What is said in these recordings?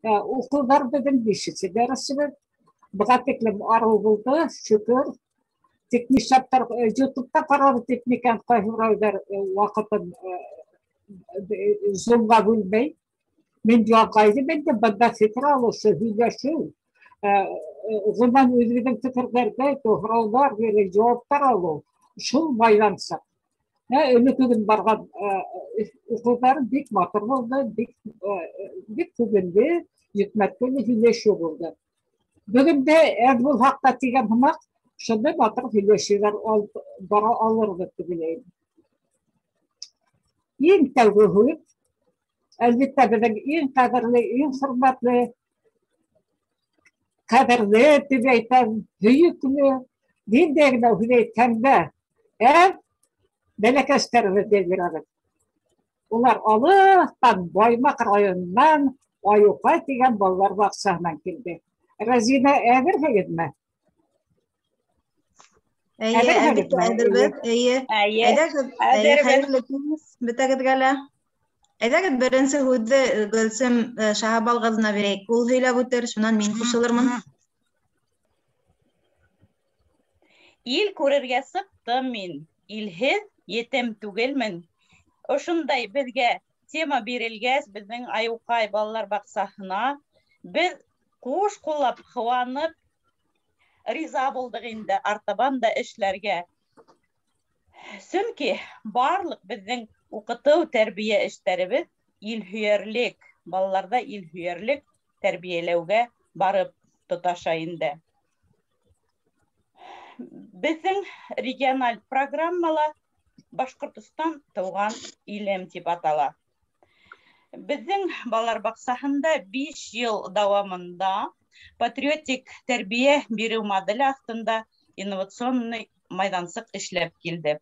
Okullar bizim bişisi dersimiz. Bıraktıklarım arı buldu, şükür. Teknik şartlar, YouTube'da karar tekniken kayırıyorlar vakıtın zonga bilmeyi. Ben cevaplaydı, ben de bana fikir alırsa, hüleşi. O zaman özgürden fikirlerde doğrular verir, cevaplar alır. Şul baylansak. Ümit bargan okulların dik matır oldu, dik kugünde hükmetleri hüleşi oldu. Bugün de Erbul Hak'ta diyen hımak, şimdi matır hüleşiler bara alırdı bileyim. En tevhid, elbette bizim en kaderli, en hürmetli, kaderli, tübeyten, büyüklü, dinlerine hübeytende, melekeslerimiz deviradık. Ular Allah'tan Baymak rayonundan Ayuqay degan ballar baqsahdan keldi. Razina ädir hegitme. Elbette ädirbet. Hayırlı bitagit gala. Edaget birinci hudde gülsüm şahabal gazına berek. Ul hıyla butter şundan min kuşalırmın. İl kurerge sıktım min. İlhiz yetem tügelmen. Oşunday bizge tema berilgez bizning Ayuqay ballar baqsahına biz kuş kullap hıvanıp riza boldık indi artaban da işlerge. Çünki barlık bizning okutuv terbiye işlerimiz ilhüyerlik, ballarda ilhüyerlik terbiyelewge barıp tutaşa indi. Bizning regional programmalar Башкортостан туган илем дип атала. Безнең балалар баксаһында 5 ел дәвамында патриотик тәрбия бирү моделе астында инновационный майдансык эшләп килде.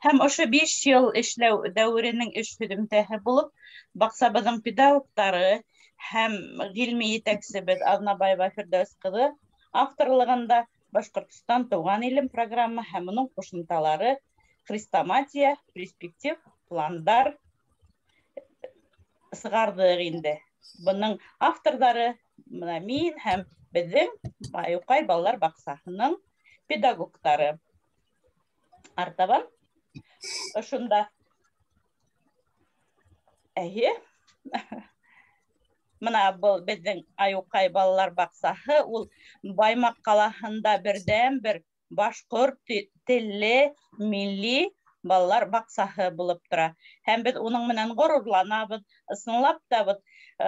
Һәм ошо 5 ел эшләү дәвренең эш һөҗүмтәһе булып, баксабызның педагогтары һәм гыйльми җитәкчебез Азнабаева Фирдәүс кызы авторлыгында Башкортостан туган илем программы һәм уның кушымталары Хрестоматия, перспектив, пландар сығардық инде. Бұның автордары мин һәм біздің Ayuqay балалар бақсаһының педагогтары. Артабан ошында мына бұл біздің Ayuqay балалар бақсаһы ул Баймак қалаһында бердән-бер башкорт телле милли балалар баксаһы булып тора. Һәм без уның менән горурланабыз, ысынлап та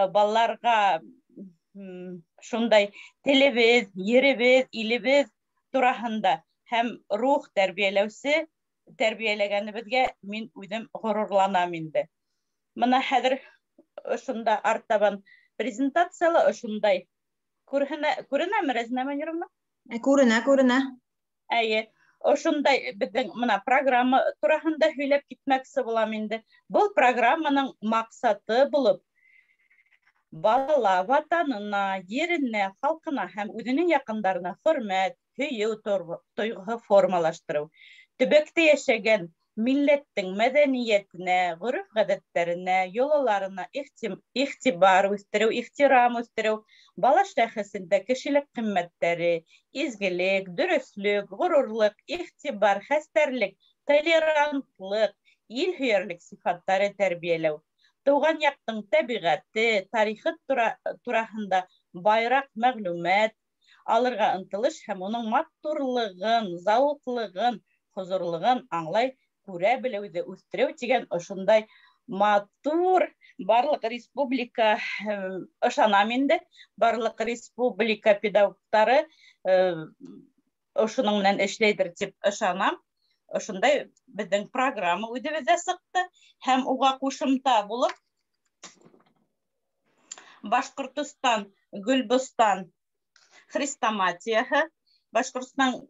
балаларга шундай телебез, еребез, илебез тураһында һәм рух тәрбияләүсе тәрбияләгәнебезгә мин үзем горурланам инде. Мына хәзер шунда артабан презентациялы шундай күренәме рәзнәмәнерме? Күренә. Әйе, ошондай безнең мына программа тураһында һөйләп китмәксе булам инде. Бұл программаның максаты булып балала ватанына, еренә, халкына һәм үзенең якындарына хөрмәт, һөю тойгыһы формалаштыру. Төбәктә яшәгән милләттең мәдәниятенә, гореф-гадәтләренә, йолаларына игътибар үстерү, ихтирам үстерү, бала шәхесендә кешелек кыйммәттәре, изгелек, дөрөслек, горурлык, игътибар, хәстәрлек, толерантлык, илһөярлек сифаттары тәрбияләү. Туган яктың табигате, тарихы тураһында байрак мәгълүмат алырга ынтылыш һәм уның матурлыгын, зауыклыгын, хозурлыгын аңлай күрә белеүде үстерү дигән ошондай матур барлык республика ышанам инде, барлык республика педагогтары ошоның менән эшләйдер дип ышанам. Ошондай безнең программа үҙебездә сыҡты һәм уға ҡушымта булып Башҡортостан Гөлбостан хрестоматияһы, Башҡортостан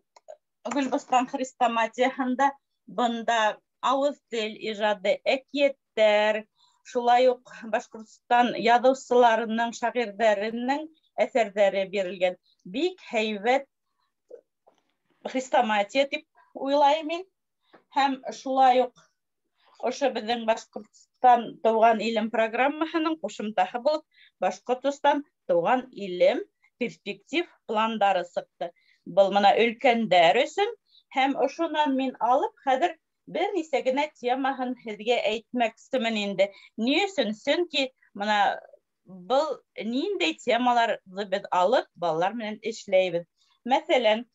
Гөлбостан хрестоматияһында бында ауыз тел ижады, әкиәттәр, шулай уҡ Башҡортостан яҙыусыларының, шағирҙәренең әҫәрҙәре бирелгән. Бик һәйбәт хрестоматия дип уйлайым мин. Һәм шулай уҡ ошо беҙҙең Башҡортостан тыуған илем программаһының ҡушымтаһы булып Башҡортостан туган илем перспектив пландары сыҡты. Был мына өлкәндәр өсөн, һәм ошонан мин алып, хәҙер бер нисә генә темаһын һеҙгә әйтмәксемен инде. Ни өсөн? Сөнки мына был ниндәй темаларҙы беҙ алып, балалар менән эшләйбеҙ. Мәҫәлән,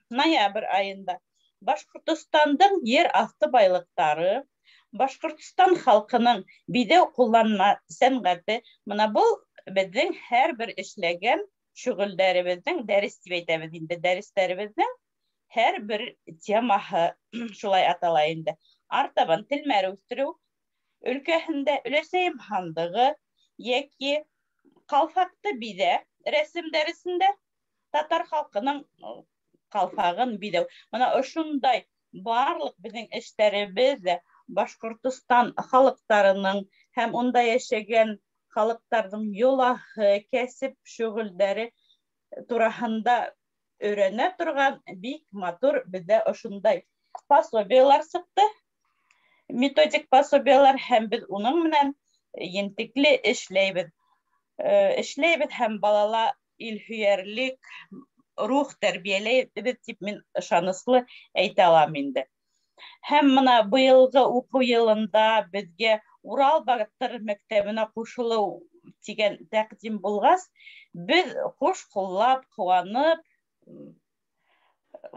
ноябрь айында Башҡортостандың ер аҫты байлыҡтары, Башҡортостан халҡының биҙәү ҡулланма сәнғәте, мына был беҙҙең һәр бер эшләгән шөғөлдәребеҙҙең, дәрес тип әйтәбеҙ инде, дәрестәребеҙҙең һәр бер темаһы шулай атала инде. Артабан телмәр үҫтереү өлкәһендә өләсәйем һандығы, йәки ҡалфаҡты биҙә рәсем дәресендә татар халҡының ҡалфағын биҙәү. Мына ошондай барлыҡ беҙҙең эштәребеҙ ҙә Башҡортостан халыҡтарының һәм унда йәшәгән халыҡтарҙың йолаһы, кәсеп шөғөлдәре тураһында өйрәнә торған бик матур беҙҙә ошондай пособиялар сыҡты, методик пособиялар, һәм беҙ уның менән ентекле эшләйбеҙ. Эшләйбеҙ һәм балала илһөйәрлек, рух тәрбиәләйбеҙ тип мин ышаныслы әйтә алам инде. Һәм мына быйылғы уҡыу йылында беҙгә Урал Батыр мәктәбенә ҡушылыу тигән тәҡдим булғас, беҙ хуш ҡуллап, ҡыуанып,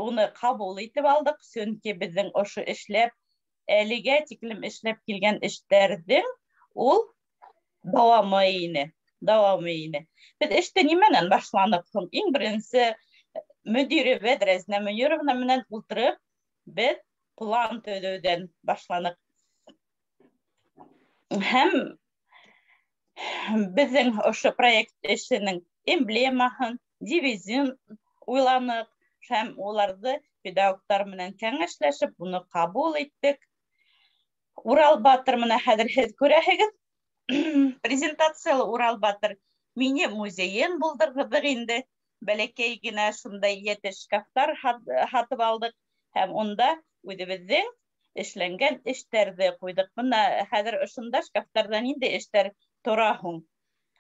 уны ҡабул итеп алдык, сөнки беҙҙең ошо эшләп, әлегә тиклем эшләп килгән эштәрҙең ул дауамы ине. Беҙ эште нимәнән башланыҡ һуң? Иң беренсе мөдиребеҙ Рәзинә Мөнировна менән ултырып, беҙ план төҙөүҙән башланыҡ. Һәм беҙҙең ошо проект эшенең эмблемаһын, девизин уйланыҡ, һәм уларҙы педагогтар менән кәңәшләшеп, уны ҡабул иттек. Урал Батыр менән хәҙер һеҙ күрәһегеҙ, презентациялы Урал Батыр мини-музейын булдырҙыҡ инде. Бәләкәй генә шундай йәтеш шкафтар һатып алдыҡ, һәм унда үҙебеҙҙең эшләнгән эштәрҙе ҡуйҙыҡ. Бына хәҙер ошонда шкафтарҙа ниндәй эштәр тора һуң?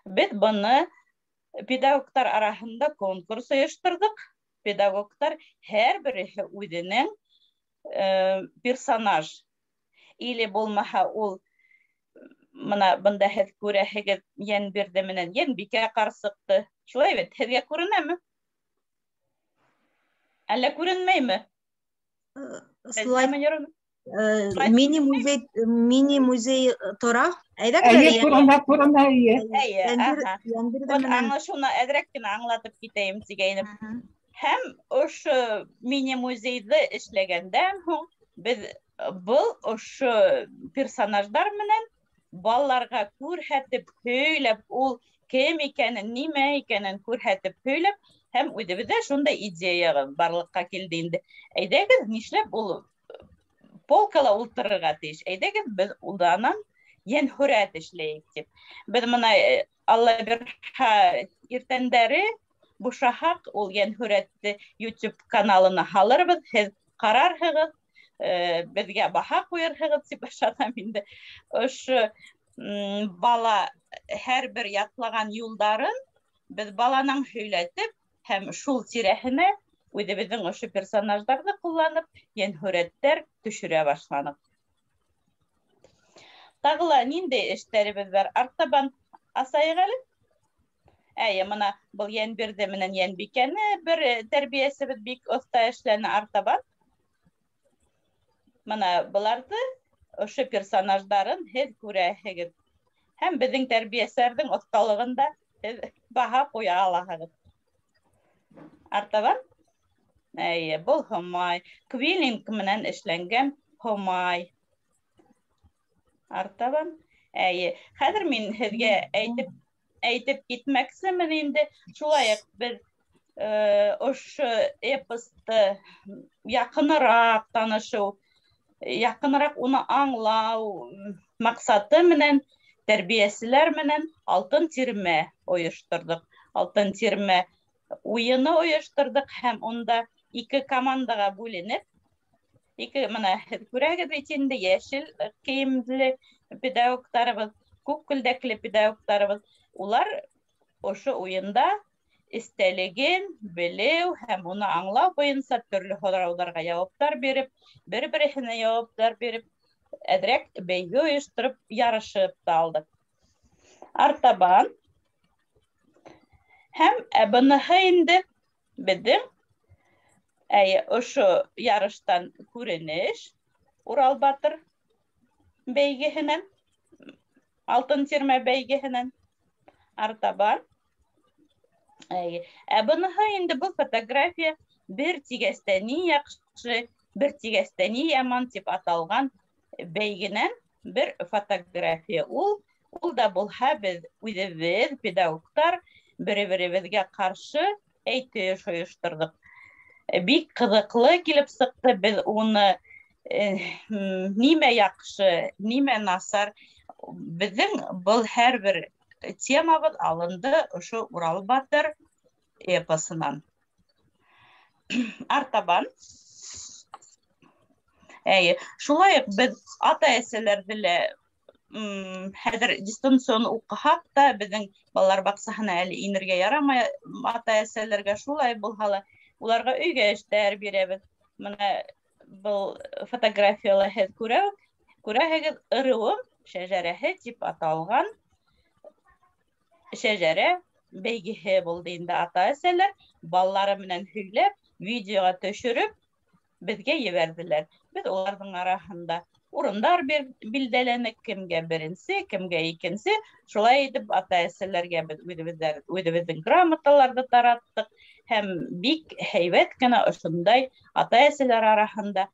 Беҙ быны педагогтар араһында конкурс ойошторҙоҡ. Педагогтар һәр береһе үҙенең персонаж. Или булмаһа ул, мына бында һеҙ күрәһегеҙ, Йәнбирҙе менән Йәнбикә ҡарсыҡты. Шулай бит, һеҙгә күренәме? Әллә күренмәйме? Мини-музей тора. Күренә. Шуны әҙерәк кенә аңлатып китәйем тигәйнем. Һәм ошо мини-музейҙы эшләгәндән һуң беҙ был ошо персонаждар менән балаларға күрһәтеп, һөйләп, ул кем икәнен, нимә икәнен күрһәтеп, һөйләп, һәм үҙебеҙҙә шундай идея барлыҡҡа килде инде. Әйҙәгеҙ, нишләп ул полкала ултырырға тейеш? Әйҙәгеҙ, беҙ улданан йәнһүрәт эшләйек тип. Беҙ мына Алла бирһә иртәндәре бушаһаҡ, ул йәнһүрәтте YouTube каналына һалырбыҙ, һеҙ ҡарарһығыҙ, беҙгә баһа ҡуйырһығыҙ тип ышанам инде. Ошо бала һәр бер ятлаған юлдарын беҙ баланың һөйләтеп, һәм шул тирәһенә үҙебеҙҙең ошо персонаждарҙы ҡулланып, йәнһүрәттәр төшөрә башланыҡ. Тағы ла ниндәй эштәребеҙ бар? Артабан асайыҡ әле. Мына был Йәнбирҙе менән Йәнбикәне бер тәрбиәсебеҙ бик оҫта эшләне артабан. Мына быларҙы, ошо персонаждарын һеҙ күрәһегеҙ. Һәм беҙҙең тәрбиәсәрҙең оҫталығында һеҙ баһа ҡуя алаһығыҙ. Артабан, был һомай. Квиллинг менән эшләнгән һомай. Артабан, хәҙер мин һеҙгә әйтеп китмәксемен инде. Шулайыҡ беҙ ошо эпосты яҡыныраҡ танышыу, яҡыныраҡ уны аңлау маҡсаты менән тәрбиәселәр менән алтын тирмә ойошторҙоҡ. Алтын тирмә уйыны ойошторҙоҡ, һәм унда 2 командаға бүленеп, мына һеҙ күрәһегеҙ бит инде, йәшел кейемле педагогтарыбыҙ, күк күлдәкле педагогтарыбыҙ. Улар ошо уйында истелеген, белеу һәм уны аңлау буенча төрле һорауларга яуаптар биреп, бер-береһенә яуаптар биреп, әҙерәк бәйге ойоштороп, ярышып та алдык. Артабан һәм быныһы инде беҙҙең ошо ярыштан күренеш Урал Батыр бәйгеһенән, алтын тирмә бәйгеһенән. Артабан быныһы инде был фотография бер тигәстә ни яҡшы, бер тигәстә ни яман тип аталған бәйгенән бер фотография. Ул да булһа беҙ үҙебеҙ, педагогтар, бер-беребеҙгә ҡаршы әйтеш ойошторҙоҡ. Бик ҡыҙыҡлы килеп сыҡты. Беҙ уны нимә яҡшы, нимә насар. Беҙҙең был һәр бер темабыҙ алынды ошо Урал Батыр эпосынан. Артабан шулай уҡ беҙ ата-әсәләрҙе лә хәҙер дистанцион уҡыһаҡ та, беҙҙең балалар баҡсаһына әле инергә ярамай ата-әсәләргә, шулай булһа ла уларға өйгә эштәр бирәбеҙ. Мына был фотографияла һеҙ күрәһегеҙ, ырыуым шәжәрәһе тип аталған шәжәрә бәйгеһе булды инде. Ата-әсәләр балалары менән һөйләп, видеоға төшөрөп, беҙгә ебәрҙеләр. Беҙ уларҙың араһында урындар билдәләнек, кемгә беренсе, кемгә икенсе. Шулай итеп, ата-әсәләргә беҙ үҙебеҙҙең грамоталарҙы тараттык. Һәм бик һәйбәт кенә ошондай ата-әсәләр араһында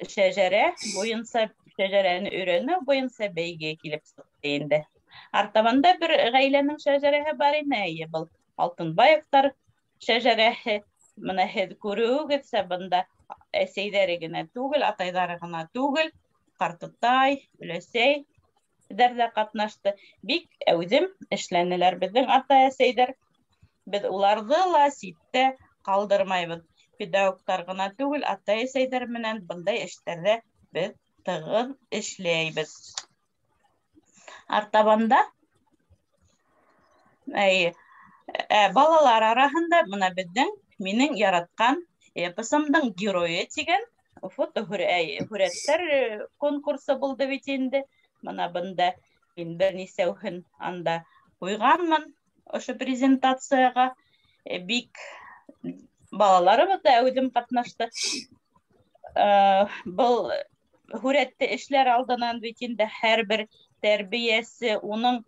шәжәрә буйынса, шәжәрәне өйрәнеү буйынса бәйге килеп сыҡты инде. Артабанда бер ғаиләнең шәжәрәһе бар ине, был Алтынбаевтар шәжәрәһе. Мына һеҙ күреүегеҙсә, бында әсәйҙәре генә түгел, атайҙары ғына түгел, ҡартатай, өләсәй дә ҡатнашты. Бик әүҙем эшләнеләр беҙҙең ата-әсәйҙәр. Беҙ уларҙы ла ситтә ҡалдырмайбыҙ. Педагогтар ғына түгел, ата-әсәйҙәр менән бындай эштәрҙә беҙ тығыҙ эшләйбеҙ. Артабанда балалар араһында мына беҙҙең минең яратҡан эпосымдың геройы тигән фотоһүрәттәр конкурсы булды бит инде. Мына бында мин бер нисәүһен анда ҡуйғанмын ошо презентацияға. Бик балаларыбыҙ да әүҙем ҡатнашты. Был һүрәтте эшләр алдынан бит инде һәр бер тәрбиәсе уның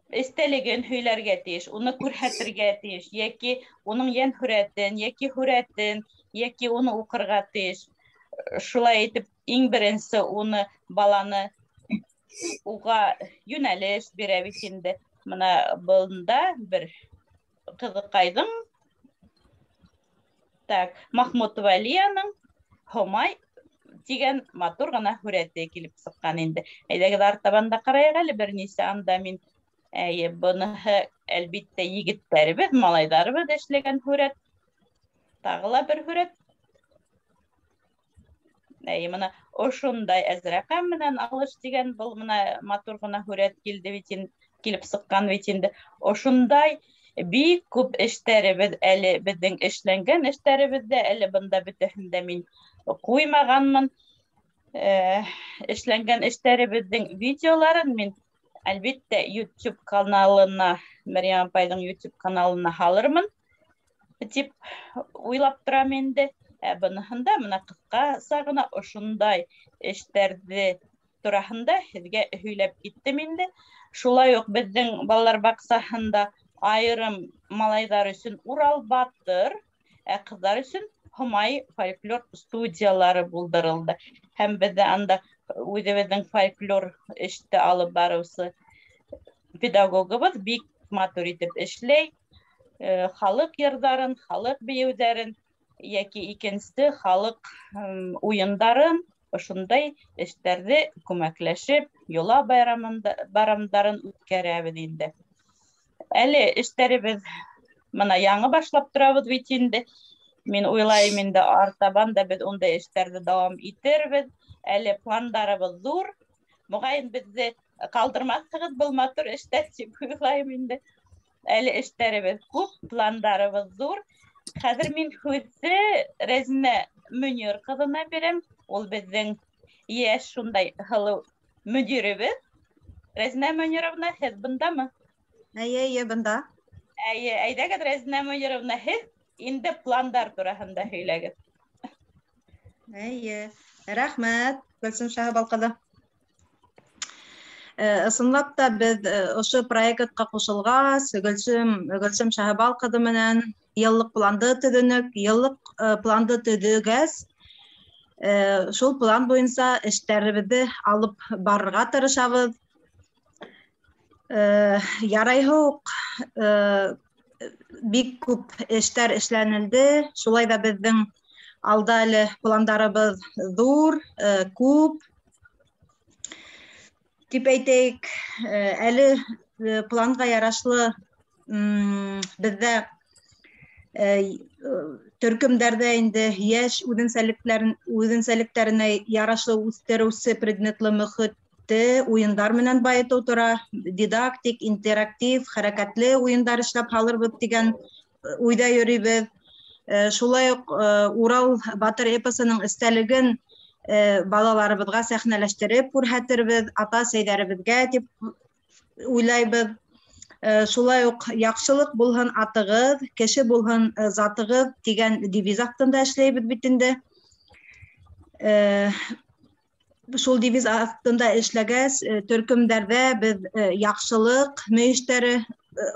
эстәлеген һөйләргә тейеш, уны күрһәтергә тейеш, йәки уның йән һүрәтен, йәки уны уҡырға тейеш. Шулай итеп, иң беренсе уны баланы уға йүнәлеш бирә бит инде. Мына бында бер ҡыҙыҡайҙың, Махмутова Алияның Һомай тигән матур ғына һүрәте килеп сыҡҡан инде. Әйҙәгеҙ артабанда ҡарайыҡ әле, бер нисә анда мин быныһы әлбиттә егеттәребеҙ, малайҙарыбыҙ эшләгән һүрәт. Тағы ла бер һүрәт. Мына ошондай Әзрәҡәм менән алыш тигән был мына матур ғына һүрәт килеп сыҡҡан бит инде. Ошондай бик күп эштәребеҙ әле, беҙҙең эшләнгән эштәребеҙҙә әле бында бөтәһендә мин ҡуймағанмын. Эшләнгән эштәребеҙҙең видеоларын мин әлбиттә YouTube каналына, Мәрйәм апайҙың YouTube каналына һалырмын тип уйлап торам инде. Быныһында мына ҡыҫҡаса ғына ошондай эштәрҙе тураһында һеҙгә һөйләп киттем инде. Шулай уҡ беҙҙең балалар баҡсаһында айырым малайҙар өсөн Урал Батыр, ҡыҙҙар өсөн Һомай фольклор студиялары булдырылды. Һәм беҙҙә анда үҙебеҙҙең фольклор эште алып барыусы педагогыбыҙ бик матур итеп эшләй. Халыҡ йырҙарын, халыҡ бейеүҙәрен, йәки икенсе халыҡ уйындарын, ошондай эштәрҙе күмәкләшеп, йола байрамдарын үткәрәбеҙ инде. Әле эштәребеҙ мына яңы башлап торабыҙ бит инде. Мин уйлайым инде артабан да беҙ ундай эштәрҙе дауам итербеҙ. Әле пландарыбыҙ ҙур. Моғайын беҙҙе калдырмассыгыз булматур эштер дип уйлайм инде. Әле эштеребез күп, пландарыбыз зур. Хәзер мин һүзне Рәзинә Мөнир кызына бирәм. Ул безнең яшь шундай һылыу мөдиребез. Рәзинә Мөнировна, һез бындамы? Әйе, бында. Әйдәгез, Рәзинә Мөнировна, һез инде пландар тураһында һөйләгез. Әйе, рәхмәт, Гөлсем Шаһабал кызы. Ысынлап та без ошо проектка кушылгас, Гөлсем Шаһабал кызы менән йыллык планды төҙөнөк. Йыллык планды төҙөгәс, шул план буйынса эштәребеҙҙе алып барырға тырышабыҙ. Ярайһы уҡ бик күп эштәр эшләнелде. Шулай да беҙҙең алда әле пландарыбыҙ ҙур, күп. Тип әйтәйек, әле планға ярашлы беҙҙә төркөмдәрҙә инде йәш үҙенсәлектәренә ярашлы үҫтереүсе предметлы мөхитте уйындар менән байытыу тора. Дидактик, интерактив, хәрәкәтле уйындар эшләп һалырбыҙ дигән уйҙа йөрөйбөҙ. Шулай уҡ Урал батыр эпосының эстәлеген балаларыбыҙға сәхнәләштереп күрһәтербеҙ, ата-әсәйҙәребеҙгә тип уйлайбыҙ. Шулай уҡ яҡшылыҡ булһын атығыҙ, кеше булһын затығыҙ тигән девиз аҫтында эшләйбеҙ бит инде. Шул девиз аҫтында эшләгәс, төркөмдәрҙә беҙ яҡшылык мөйөштәре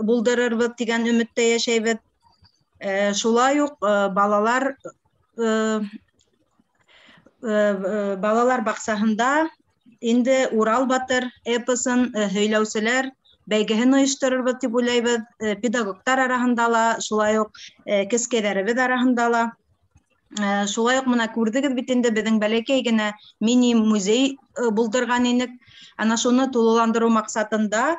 булдырырбыҙ тигән өмөттә йәшәйбеҙ. Шулай уҡ балалар баҡсаһында инде Урал батыр эпосын һөйләүселәр бәйгеһен ойошторорбоҙ дип уйлайбыҙ. Педагогтар араһында ла, шулай уҡ кескәйҙәребеҙ араһында ла. Шулай уҡ мына күрҙегеҙ бит инде беҙҙең бәләкәй генә мини-музей булдырған инек. Ана шуны тулыландырыу маҡсатында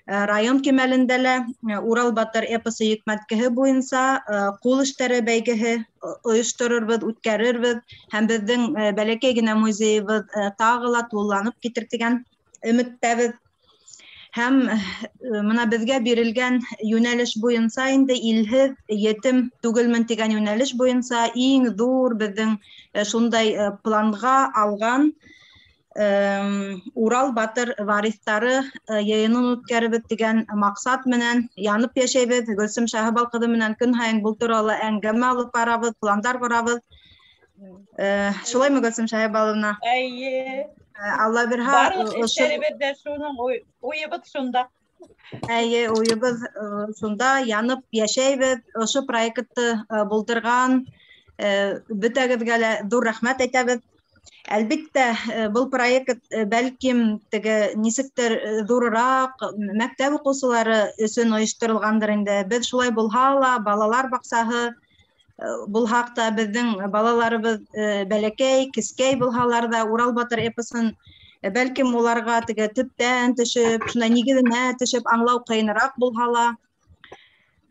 район кимәлендә лә Урал батыр эпосы йөкмәткеһе буйынса ҡул эштәре бәйгеһе ойошторорбоҙ, үткәрербеҙ һәм беҙҙең бәләкәй генә музейыбыҙ тағы ла тулыланып китер тигән өмөттәбеҙ. Һәм мына беҙгә бирелгән йүнәлеш буйынса инде илһеҙ етем түгелмен тигән йүнәлеш буйынса иң ҙур беҙҙең шундай планға алған Урал батыр варифтары йыйынын үткәребеҙ дигән маҡсат менән янып йәшәйбеҙ. Гөлсем Шаһабал ҡыҙы менән көн һайын был турала әңгәмә алып барабыҙ, пландар ҡорабыҙ. Шулаймы, Гөлсем Шаһабаловна? Әйе. Алла бирһә, барлыҡ эштәребеҙҙә шуның уйыбыҙ шунда. Әйе, уйыбыҙ шунда янып йәшәйбеҙ. Ошо проектты булдырған бөтәгеҙгә лә ҙур рәхмәт әйтәбеҙ. Әлбиттә, был проект бәлким нисектер ҙурыраҡ мәктәп уҡыусылары өсөн ойошторолғандыр инде. Беҙ шулай булһа ла, балалар баҡсаһы булһаҡ та, беҙҙең балаларыбыҙ бәләкәй, кескәй булһалар да, Урал батыр эпосын бәлким уларға төптән төшөп, шундай нигеҙенә төшөп аңлау ҡыйыныраҡ булһа ла,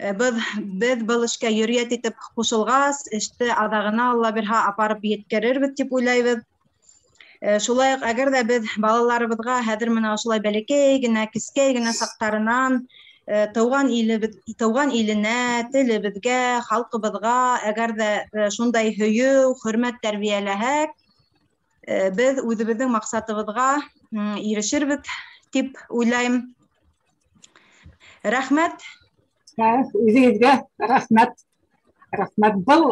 беҙ был эшкә йөрьәт итеп ҡушылғас, эште аҙағына Алла бирһә апарып еткерербеҙ тип уйлайбыҙ. Шулай уҡ әгәр ҙә беҙ балаларыбыҙға хәҙер менә ошолай бәләкәй генә, кескәй генә саҡтарынан тыуған иленә, телебеҙгә, халҡыбыҙға әгәр ҙә шундай һөйөү, хөрмәт тәрбиәләһәк, беҙ үҙебеҙҙең маҡсатыбыҙға ирешербеҙ тип уйлайым. Рәхмәт. Үҙегеҙгә рәхмәт. Был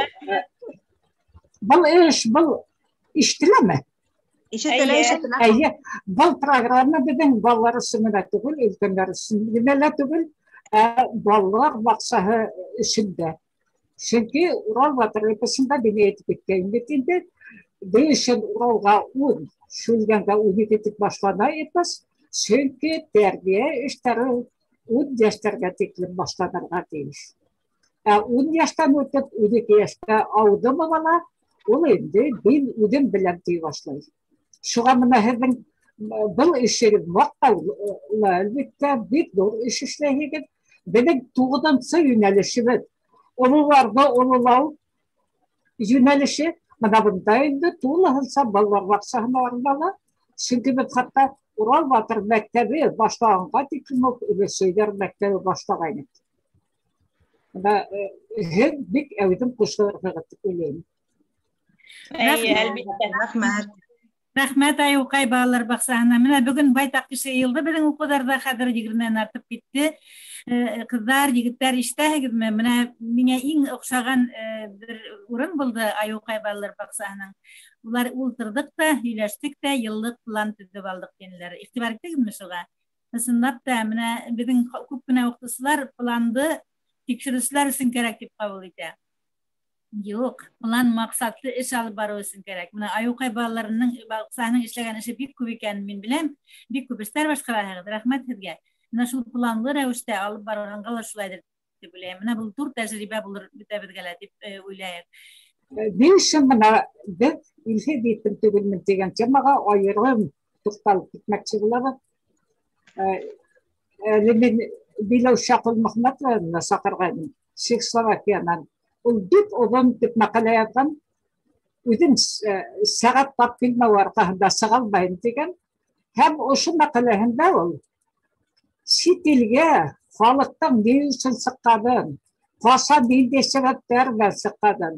ишетеләме? Ишетелә. Был программа беҙҙең балалар өсөн генә түгел, өлкәндәр өсөн генә лә түгел, балалар баҡсаһы өсөндә. Сөнки Урал батыр эпосында мин әйтеп киткәйнем бит инде, бейешен Уралға үҙ шүлгәнгә үҙ итеп башлана эпос, сөнки тәрбиә эштәре үҙ йәштәргә тиклем башланырға тейеш. 10 йәштән үтеп, 12 йәшкә аудымы бала, ул инде мин үҙем беләм тей башлай. Шуға мына һеҙҙең был эшегеҙ маҡтаулы, әлбиттә, бик ҙур эш эшләйһегеҙ. Беҙҙең 9-нсы йүнәлешебеҙ, ололарҙы ололау йүнәлеше, мына бында инде тулыһынса балалар баҡсаһына арнала. Сөнки беҙ хатта Урал Батыр мәктәбе башлағанға тиклем үк өләсәйләр мәктәбе башлағайны. Һеҙ бик әүҙем ҡушылырһығыҙ тип уйлайым. Рәхмәт. Рәхмәт Айыуҡай балалар баҡсаһына. Менә бөгөн байтаҡ кеше йыйылды беҙҙең уҡыуҙарҙа, хәҙер 20-нән артып китте. Ҡыҙҙар, егеттәр, ишетәһегеҙме? Менә миңә иң оҡшаған бер урын булды Айыуҡай балалар баҡсаһының. Улар ултырҙыҡ та, һөйләштек тә, йыллыҡ план төҙөп алдык тинеләр. Иғтибар иттегеҙме шуға? Ысынлап та, менә беҙҙең күп кенә уҡытыусылар планды тикшереүселәр өсөн кәрәк дип ҡабул итә. Юҡ, план маҡсатлы эш алып барыу өсөн кәрәк. Менә Айыуҡай балаларының баҡсаһының эшләгән эше бик күп икәнен мин беләм. Бик күп эштәр башҡараһығыҙ. Рәхмәт һеҙгә. Менә шул планлы рәүештә алып барғанға ла шулайҙыр дип уйлайым. Менә был ҙур тәжрибә булыр бөтәбеҙгә лә дип уйлайым. Ни өсөн бына беҙ илһеҙ итеп түгелмен тигән темаға айырым туҡталып китмәксе булабыҙ. Әле мин Биләүшә Ҡолмөхмәтованы саҡырғайным Чехословакиянан. Ул бик оҙон тип мәҡәлә яҙған. Үҙем сәғәт тап килмәү арҡаһында сыға алмайым тигән. Һәм ошо мәҡәләһендә ул сит илгә халыҡтың ни өсөн сыҡҡанын, ҡасан ниндәй сәбәптәр менән сыҡҡанын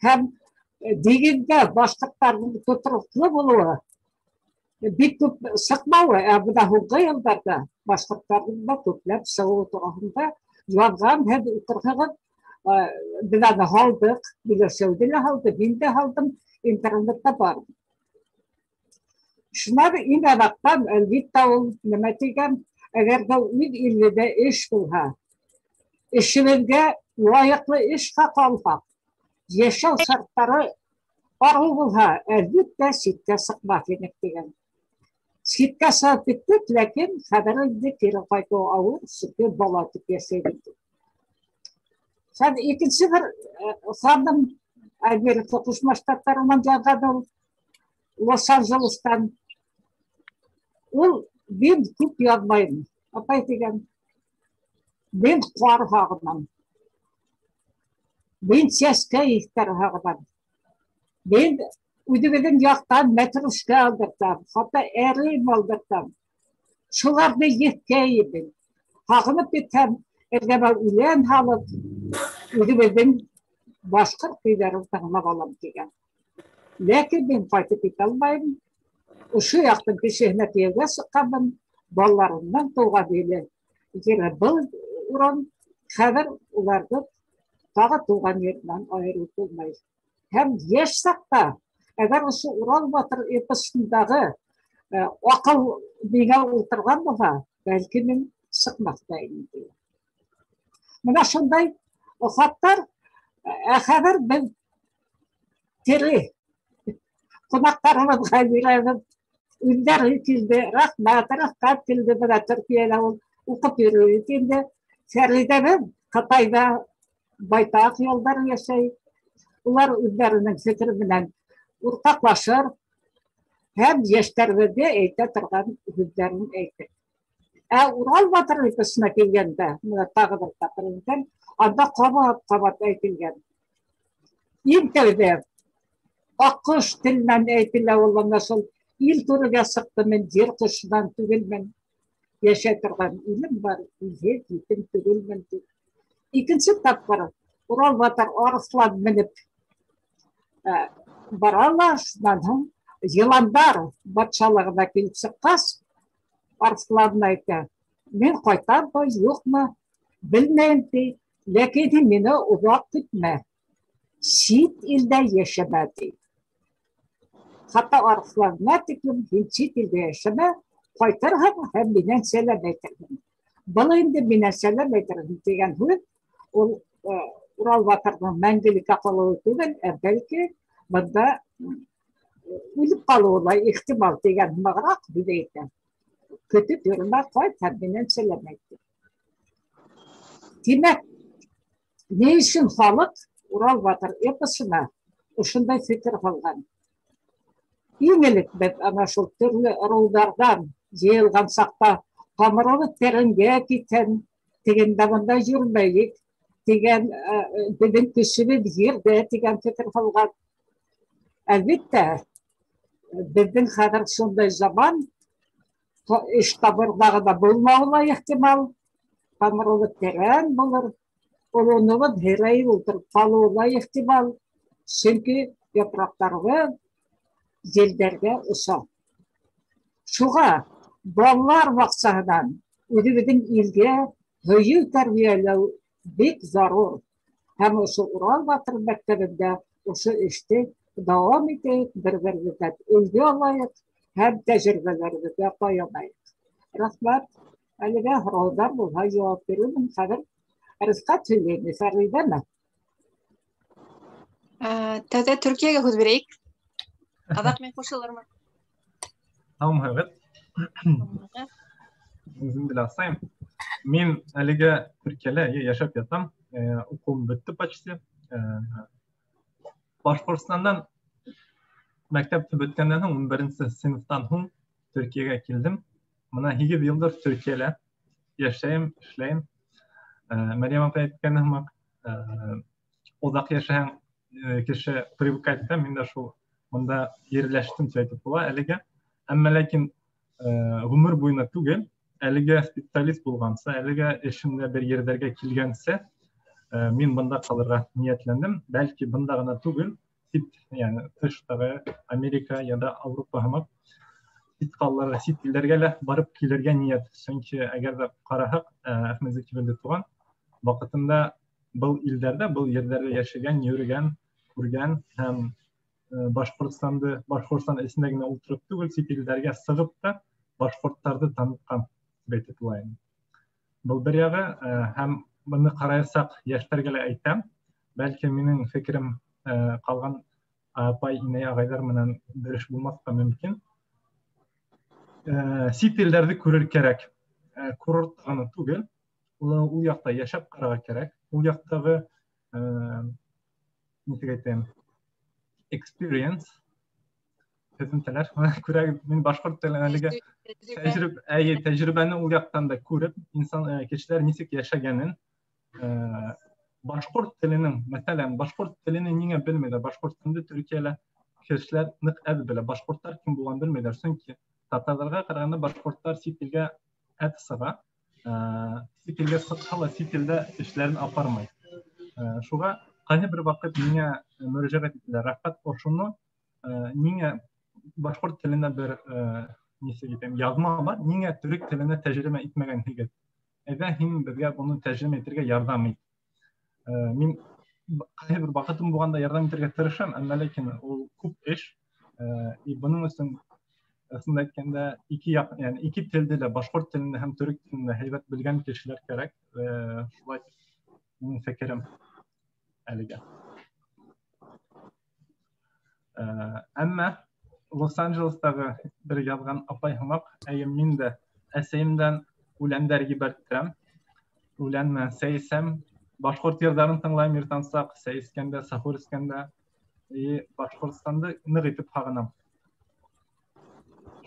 һәм дигенгә башҡорттарҙың тотороҡло булыуы, бик күп сыҡмауы, бына һуңғы йылдарҙа башҡорттарҙың да күпләп сығыуы тураһында яҙған, һеҙ уҡырһығыҙ. Biz аны һалдыҡ, Биләүшәүҙе лә һалды, мин дә һалдым, интернетта бар. Шунан иң аҙаҡтан, әлбиттә, ул нимә тигән, әгәр ҙә үҙ илендә эш булһа, эшебеҙгә лайыҡлы эш хаҡы алһаҡ, йәшәү шарттары арыу булһа, әлбиттә, ситкә сыҡмаҫ инек тигән. Ситкә сығып киттек, ләкин хәҙер инде кире ҡайтыу ауыр, сөнки бала тип йәшәйбеҙ. Икенсе бер ханым Америка Ҡушма Штаттарынан яҙған ул Лос-Анджелестан. Ул мин күп яҙмайым. Апай тигән, мин ҡар һағынам. Мин сәскә еҫтәре һағынам. Мин үҙебеҙҙең яҡтан мәтрүшкә алдыртам, хатта әрим алдыртам. Шуларҙы еҫкә ебен. Һағынып китһәм, эргәмә үлән һалып, үҙебеҙҙең башҡорт көйҙәрен тыңлап алам тигән. Ләкин мин ҡайтып китә алмайым. Ошо яҡтың кешеһенә кейәүгә сыҡҡанмын, балаларымдан тыуған иле. Был урын хәҙер уларҙы тағы тыуған еренән айырыу булмай. Һәм йәш саҡта, әгәр ошо Урал Батыр эпосындағы аҡыл миңә ултырған булһа, бәлки мин сыҡмаҫ та инде. Менә шундай хаттар, хәҙер беҙ тере ҡунаҡтарыбыҙға бирәбеҙ. Үҙҙәре килде, рәхмәт килде, бына Төркиәлә ул уҡып йөрөй инде. Фәридәбеҙ Ҡытайҙа байтаҡ йылдар йәшәй. Улар үҙҙәренең фекере менән уртаҡлашыр һәм йәштәребеҙгә әйтә торған һүҙҙәрен әйтер. Урал Батыр эпосына килгәндә, тағы бер тапҡыр ингән, анда ҡабат әйтелгән. Иң тәүҙә аҡҡош теленән әйтелә, ул ана шул ил күрергә сыҡтым, ер ҡошонан түгелмен, йәшәй торған илем бар, илһеҙ етем түгелмен. Икенсе тапҡыр Урал Батыр арыҫлан менеп бара ла, шунан һуң йыландар батшалығына килеп сыҡҡас, арыҫлан әйтә, мин ҡайтаммы, юҡмы, белмәйем ти, ләкин мине оҙаҡ көтмә, сит илдә йәшәмә ти. Хатта арыҫланына тиклем һин сит илдә йәшәмә, ҡайтырһың һәм минән сәләм әйтерһең. Был инде минән сәләм әйтерһең тигән һүҙ, ул Урал Батырҙың мәңгелеккә ҡалыуы түгел, бәлки бында үлеп ҡалыуы ла ихтимал тигән һымағыраҡ һүҙ әйтә. Көтөп йөрөмә, ҡайт һәм минән сәләм әйтте. Тимәк, ни өсөн халыҡ Урал Батыр эпосына ошондай фекер һалған? Иң элек беҙ ана шул төрлө ырыуҙарҙан йыйылған саҡта тамырыбыҙ тәрәнгә китһен, тегендә бында йөрмәйек, тигән беҙҙең көсөбөҙ ерҙә тигән фекер һалған. Әлбиттә, беҙҙең хәҙер шундай заман, iş табырдағы да болмауына ихтимал, тамыры тәрән булыр, олонығы дәрәй отырып қалуына ихтимал, чөнки япрақтары желдерге ұса. Шуға балалар вақсағынан үдігідің илге ғыйы тәрбиелеу бек зарур. Һәм ошо Урал Батыр мәктәбендә ошо эште дәвам итеп, бер-беребездән үлгө алайык һәм тәҗрибәләребезгә таянайык. Рәхмәт. Әлегә һораудар булһа җавап бирермен. Хәзер Ризкат сөйләйме, Фәридәме? Тәүҙә Төркиәгә һүҙ бирәйек. Аҙаҡ мин ҡушылырмын. Һәүмһәгеҙ. Үзем белә асайым. Мин әлегә Төркиәлә йәшәп ятам. Уҡыуым бөттө почти. Башҡортостандан мәктәпте бөткәндән һуң 11-нче сыйныфтан һуң Төркиәгә килдем. Мына 8 йылдар Төркиәлә йәшәйем, эшләйем. Мәрйәм апай әйткәне һымаҡ, оҙаҡ йәшәһәң кеше привыкать итә. Мин дә шул монда ерләштем тип әйтеп була әлегә. Әммә ләкин ғүмер буйына түгел, әлегә специалист булғанса, әлегә эшемдә бер ерҙәргә килгәнсә, мин бында ҡалырға ниәтләндем. Бәлки бында ғына түгел, яғни тыштағы Америка я да Авропа һымаҡ сит ҡалаларға, сит илдәргә лә барып килергә ниәт. Сөнки әгәр дә ҡараһаҡ, Әхмәт Зәкибелде туған ваҡытында был илдәрҙә, был ерҙәрҙә йәшәгән, йөрөгән, күргән һәм Башҡортостан эсендә генә ултырып түгел, сит илдәргә сығып та башҡорттарҙы танытҡан тип әйтеп була. Был бер яғы, һәм быны ҡараясаҡ йәштәргә лә әйтәм. Бәлки минең фекерем ҡалған апай, инәй, ағайҙар менән дөрөш булмаҫҡа мөмкин. Сит илдәрҙе күрер кәрәк. Курорт ғына түгел, ул яҡта йәшәп ҡарарға кәрәк. Ул яҡтағы, нисек әйтәм, experience, һөҙөмтәләр күрәгеҙ. Мин башҡорт телен әлегә тәжрибәне ул яҡтан да күреп, кешеләр нисек йәшәгәнен, башҡорт теленең, мәҫәлән, башҡорт телене ниңә белмәйҙәр? Башҡортостанды Төркиәлә кешеләр ныҡ әҙ белә. Башҡорттар кем булғанын белмәйҙәр. Сөнки татарҙарға ҡарағанда башҡорттар сит илгә әҙ сыға. Сит илгә сыҡһа ла сит илдә эшләрен апармай. Шуға ҡайһы бер ваҡыт миңә мөрәжәғәт ителә. Рәхмәт, ошоно ниңә башҡорт теленә бер нисек әйтәм, яҙма бар. Ниңә төрек теленә тәжрибә итмәгәнһегеҙ? Әйҙә һин беҙгә быны тәжрибә итергә ярҙам ит. Мин ҡайһы бер ваҡытым булғанда ярҙам итергә тырышам, әммә ләкин ул күп эш. Бының өсөн ысында әйткәндә ике телде лә, башҡорт теленде һәм төрек теленде һәйбәт белгән кешеләр кәрәк. Шулай минең фекерем әлегә. Әммә Лос-Анджелестағы бер яҙған апай һымаҡ, мин дә әсәйемдән үләндәр ебәрттерәм. Үлән менән сәй эсәм. Башҡорт йырҙарын тыңлайым иртансаҡ, сәй эскәндә, сахур эскәндә. Башҡортостанды ныҡ итеп һағынам.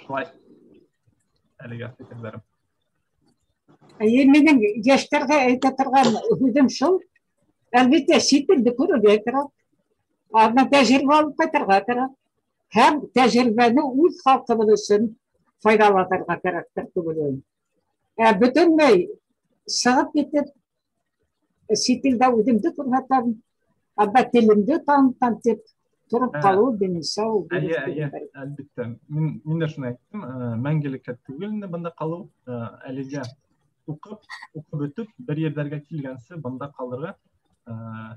Шулай әлегә фекерҙәрем. Минең йәштәргә әйтә торған һүҙем шул. Әлбиттә, сит илде күрергә кәрәк. Тәжрибә алып ҡайтырға кәрәк. Һәм тәжрибәне үҙ халҡыбыҙ өсөн файҙалатырға кәрәктер түгел. Бөтөнләй сығып китеп, сит илдә үҙемде күрһәтәм, телемде танытам тип тороп ҡалыу минеңсә ул. Әлбиттә. Мин дә шуны әйттем. Мәңгелеккә түгел инде бында ҡалыу. Әлегә уҡып бөтөп, бер ерҙәргә килгәнсе бында ҡалырға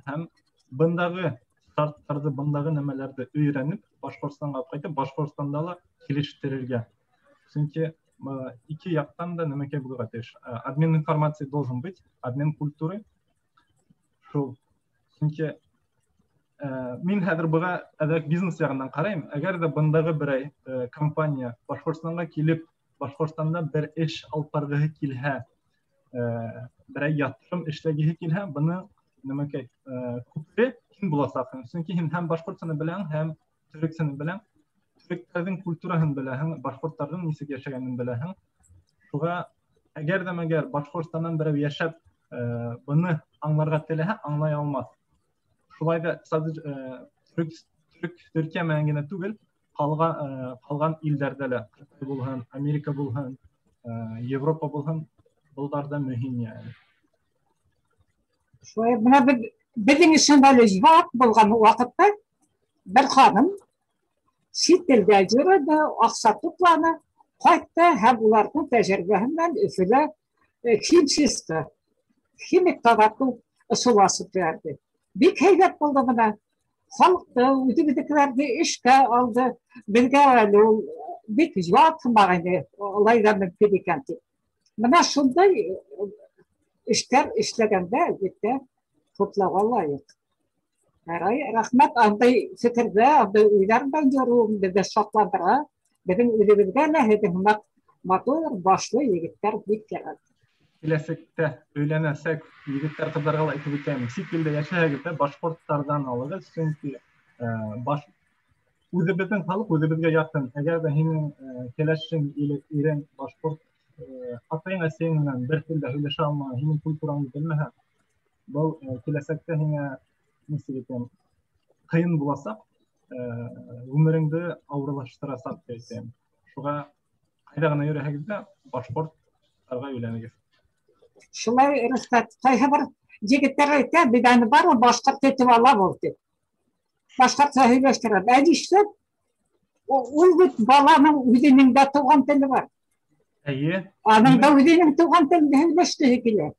һәм бындағы шарттарҙы, бындағы нәмәләрҙе өйрәнеп, Башҡортостанға ҡайтып, Башҡортостанда ла килештерергә. Сөнки ике яҡтан да нәмәкәй булырға тейеш. Обмен информацией должен быть, обмен культуры. Шул. Сөнки мин хәҙер быға әҙерәк бизнес яғынан ҡарайым. Әгәр ҙә бындағы берәй компания Башҡортостанға килеп, Башҡортостанда бер эш алып барғыһы килһә, берәй ятырым эшләгеһе килһә, быны нәмәкәй күпте һин буласаҡһың. Сөнки һин һәм башҡортсаны беләң, һәм төрөксәне беләң. Төрөктәрҙең культураһын беләһең, башҡорттарҙың нисек йәшәгәнен беләһең. Шуға әгәр дә мәгәр Башҡортостандан берәү йәшәп быны аңларға теләһә, аңлай алмаҫ. Шулай ҙа Төркиә менән генә түгел, ҡалған илдәрҙә лә, Америка булһын, Европа булһын, булдар да мөһим yani. Şöyle buna bizim için böyle cevap bulgan vakitte bir hanım Sittilde jürüdü, aksa tutlаны, kayıttı, hem ularının tecrübesinden üfüle kimsizdi. Kimik tadatı ısılasıp verdi. Bir heybet buldu buna. Halktı, üdübüdüklerdi, işe aldı. Bilge öyle bir cevap bağını olaydan mümkündikenti. Buna şunday işler işlegende elbette toplağa layık. Rahmet anday fikirde, anday uylardan görüyorum, bizi şartlandıra, bizim ülkemizde ne hedefimiz motor başlı yigitler bir kere. Gelecekte öğlenirsek, yigitler kızlarga aytып öteyim. Sittilde yaşayagıda başportlardan alırız. Çünkü özümüzün halık özümüzge yakın. Eğer de hemen keleşin iren başport atayın seninle bir tilde hüleşe alma, hemen kulturanı bilmehe. Bu gelecekte hemen nasıl diyeyim, kıyın bulasak, ömrüngde avralaştırasak diyeyim. Şuğa kaydağına yürüyegizde başportlarga öğlenigir. Şulay rıhsat, kayha bir yigitler aytdı, bir tane var o başkart tetip ala oldu. Başkart sahilleştirir. Ben işte o balanın üzerinde tuğan teli var. İyi. Anın da üzerinde tuğan teli hevleşti hekile.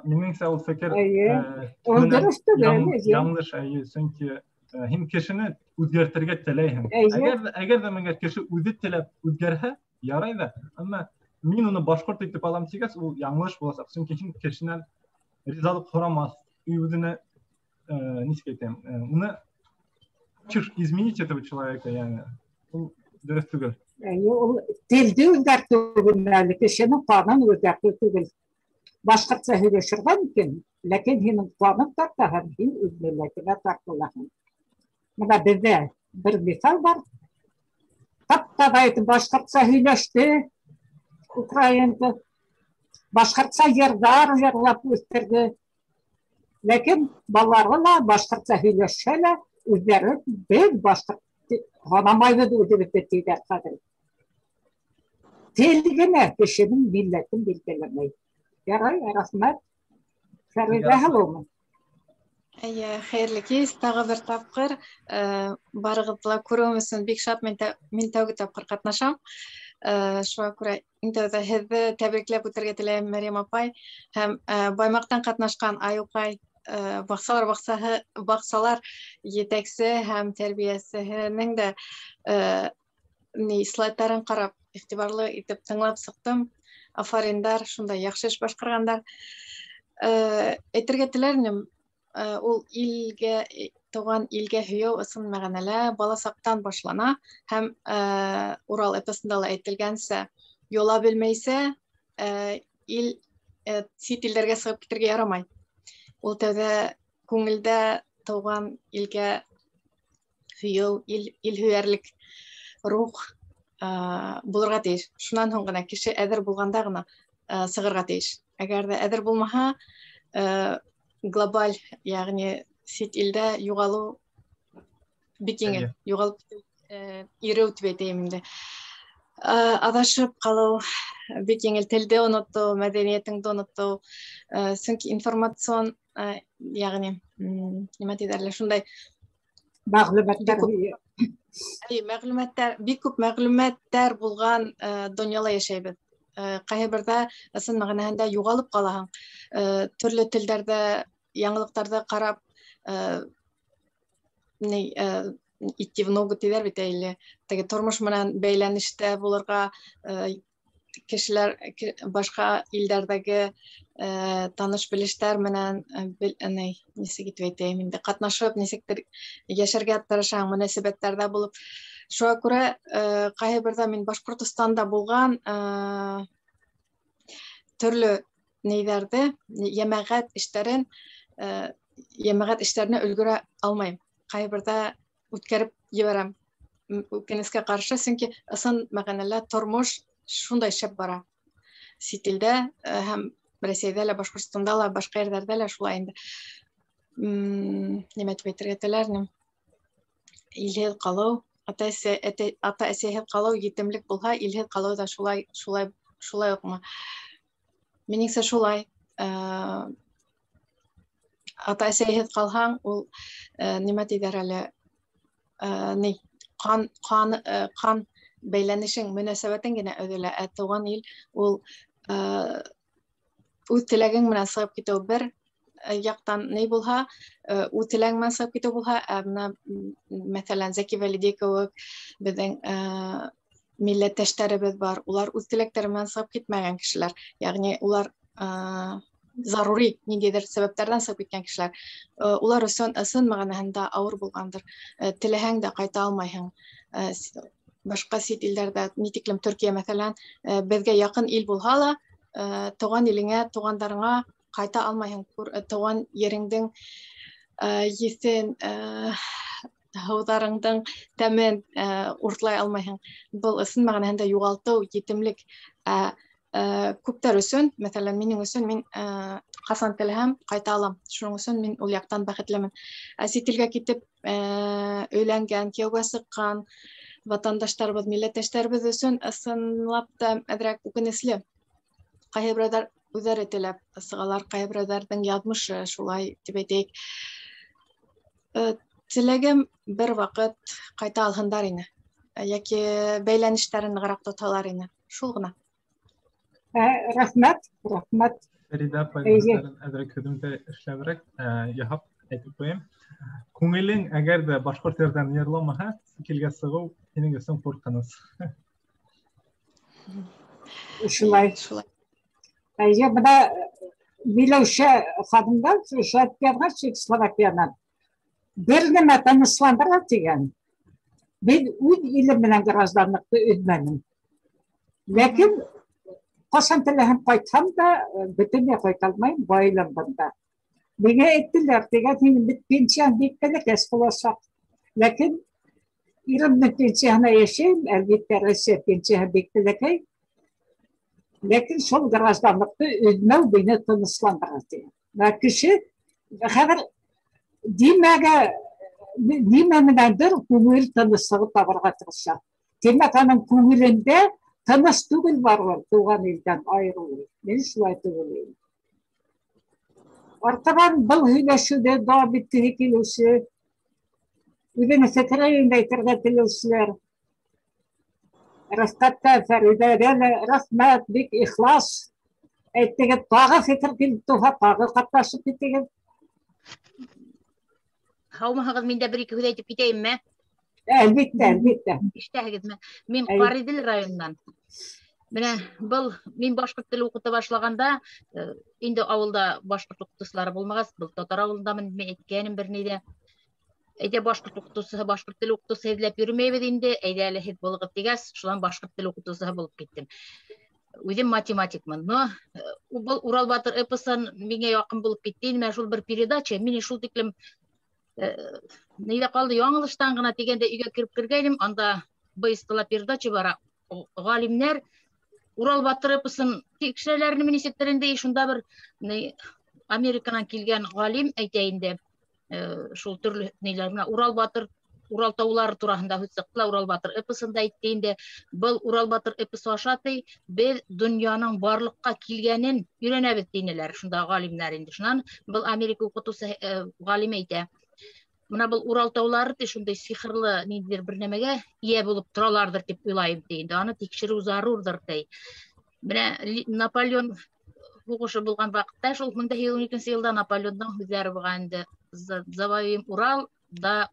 Menimse o fikir yanlış iyi. Çünkü hem kişini özgertirge teleyhim. Eğer de men kişi özü telep özgerhe yaraydı. Ama men onu başkart etip alam çeges o yanlış bolsa. Çünkü hem kişinin rizalık kuramaz. Özüne nispeten onu изменить этого человека yani. Bu dürüst değil. Dilde özgerttiği kişinin kanun özgerttiği başkatsa hüleşirgen için, lakin hemin kanun tartta hem hin üzmeletine tartılahın. Buna bizde bir misal var. Taptadaydı başkatsa hüleşti, Ukrayna'da başkatsa yerlap üstürdü. Lakin ballarla başkatsa hüleşşele üzeri bir başka hanamaydı da ödülüp der kadar. Tehlikeli kişinin milletin bilgilemeyi. Yaray, rahmet. Feride halımı. Hayırlı kez, tağı bir tapqır. Barğıtla kurumuzun bik şap men tavgı tapqır katnaşam. Şuğa kura intevde hezde tebriklep ötürge tileyim Meryem apay. Hem baymaqtan katnaşkan Ayukay baksalar yeteksi hem terbiyesinin de slaytların qarab ihtibarlı itip tınlap sıktım. Afarindar, şunday yaxşı iş başqargandar. Etirgetilernim ol ilge toğan ilge hüyo ısın məğanələ bala saqtan başlana. Hem Ural epasında da aytilgənsə yola bilmeyse sit illerge sığıp gitirge yaramay. Ol tövde көңілді toğan ilge hüyo, il hüyerlik ruh bulurga teyiş. Şundan soň gana kişi äder bulganda gana sığırga teyiş. Eger de äder bulmaha global yani sit ilde yugalı bitingen yugalıp irew tibeteyimdi. Adaşıp kalı bitingen tilde unuttu, medeniyetin unuttu. Çünkü informasyon yani nima deydiler şunday мәгълүматтар бик күп мәгълүматтар булган дөньяда яшәйбез. Кайһы бердә ысын мәгънәһендә югалып калаһың. Төрле телдәрдә, яңалыктарда карап итти в ногу тидер бит әле. Теге тормыш менән бәйләнештә булырга кешеләр башка илләрдәге таныш белештәр менән нисек итеп әйтәм инде катнашып нисектер яшәргә тырышам мөнәсәбәтләрдә булып шуңа күрә кайһы бердә мин Башкортстанда булган төрле нәйләрдә ямәгать эшләренә өлгерә алмыйм. Кайһы бердә үткәреп җибәрәм. Үкенескә каршы, чөнки ысын мәгънәле тормыш шундай шәп бара. Ситилдә һәм Россиядә лә, Башкортстанда ла, башка җирләрдә лә шулай инде. Нимә дип әйтергә теләрнем? Илһеҙ калыу, ата-әсәһеҙ калыу етемлек булһа, илһеҙ калыу да шулай шулай уҡмы? Минеңсә шулай. Ата-әсәйһеҙ ҡалһаң, ул нимә тиҙәр әле, ҡан бәйләнешең, мөнәсәбәтең генә өҙөлә, ә тыуған ил ул үҙ теләгең менән сығып китеү бер яҡтан ни булһа, үҙ теләгең менән сығып китеү булһа, ә бына мәҫәлән Зәки Вәлиди кеүек беҙҙең милләттәштәребеҙ бар, улар үҙ теләктәре менән сығып китмәгән кешеләр, йәғни улар зарури ниндәйҙер сәбәптәрҙән сығып киткән кешеләр. Улар өсөн ысын мәғәнәһендә ауыр булғандыр. Теләһәң дә ҡайта алмайһың. Башҡа сит илдәрҙә, ни тиклем Төркиә мәҫәлән, беҙгә яҡын ил булһа ла, тыуған илеңә, туғандарыңа ҡайта алмайһың. Тыуған ереңдең еҫен, һыуҙарыңдың тәмен уртлай алмайһың. Был ысын мәғәнәһендә юғалтыу, етемлек. Күптәр өсөн, мәҫәлән, минең өсөн, мин ҡасан теләһәм ҡайта алам. Шуның өсөн мин ул яҡтан бәхетлемен. Сит илгә китеп өйләнгән, кейәүгә сыҡҡан ватандаштарыбыҙ, милләттәштәребеҙ өсөн ысынлап та әҙерәк үкенесле. Ҡайһы берәүҙәр үҙҙәре теләп сығалар, ҡайһы берәүҙәрҙең яҙмышы шулай тип әйтәйек. Теләгем бер ваҡыт ҡайта алһындар ине. Йәки бәйләнештәрен нығыраҡ тотһалар ине. Шул ғына. Рәхмәт. Фәриҙә апайҙың әҙерәк һөҙөмтә эшләберәк яһап әйтеп ҡуйайым. Күңелең әгәр дә башҡорт йырҙан йырламаһа, килгә сығыу һинең өсөн ҡурҡыныс. Шулай. Бына Миләүшә ханымдан Шәһәргә Чехословакиянан бер нәмә тынысландыра тигән. Мин үҙ илем менән гражданлыҡты өҙмәнем. Ләкин ҡасан теләһәм ҡайтһам да, бөтөнләй ҡайта алмайым, ғаиләм бында. Миңә әйттеләр, тигән һинең бит пенсияң бик бәләкәс буласаҡ. Ләкин иремдең пенсияһына йәшәйем, әлбиттә, Рәсәй пенсияһы бик бәләкәй. Ләкин шул гражданлыҡты өҙмәү мине тынысландыра тигән. Кеше хәҙер нимә менәндер күңел тыныслығы табырға тырыша. Тимәк, аның күңелендә тыныс түгел барыр, туған илдән айырылыр. Мен шулай түгел. Артынан был һөйләшеүҙе дауам иткеһе килеүсе, үҙенең фекерен әйтергә теләүселәр. Рәфҡәттә Фәридәгә лә рәхмәт, бик ихлас. Әйтегеҙ, тағы фекер килеп туһа, тағы ҡатнашып китегеҙ. Һаумыһығыҙ, мин дә бер-ике һүҙ әйтеп китәйемме? Әлбиттә. Ишетәһегеҙме? Мин Ҡаридел районынан. Менә был мин башҡорт теле уҡыта башлағанда, инде ауылда башҡорт уҡытыусылары булмағас, был татар ауылындамын, мин әйткәнем бер ни дә. Әйҙә башҡорт уҡытыусыһы, башҡорт теле уҡытыусыһы эҙләп йөрөмәйбеҙ инде, әйҙә әле һеҙ булығыҙ тигәс, шунан башҡорт теле уҡытыусыһы булып киттем. Үҙем математикмын. Но был Урал Батыр эпосын миңә яҡын булып китте. Мә шул бер передача, мине шул тиклем нейҙә ҡалды, яңылыштан ғына тигәндә өйгә киреп кергәйнем, анда БСТ-ла передача бара. Ғалимнәр Урал Батыр эпосын тикшерәләрме нисектер инде, шунда бер Американан килгән ғалим әйтә инде, шул төрлө ниләр менән Урал Батыр, Урал таулары тураһында һүҙ сыҡты, Урал Батыр эпосында әйтте инде. Был Урал Батыр эпосы аша беҙ донъяның барлыҡҡа килгәнен өйрәнәбеҙ тинеләр, шунда ғалимнәр инде. Шунан был Америка уҡытыусы ғалим әйтә. Мына был Урал таулары шундай сихырлы ниндәйҙер бер нәмәгә ия булып тораларҙыр дип уйлайым инде. Аны тикшереү зарурҙыр ти. Менә Наполеон һуғышы булған ваҡытта, шул 1912 йылда Наполеондың һүҙҙәре булған инде. Завоюем Урал да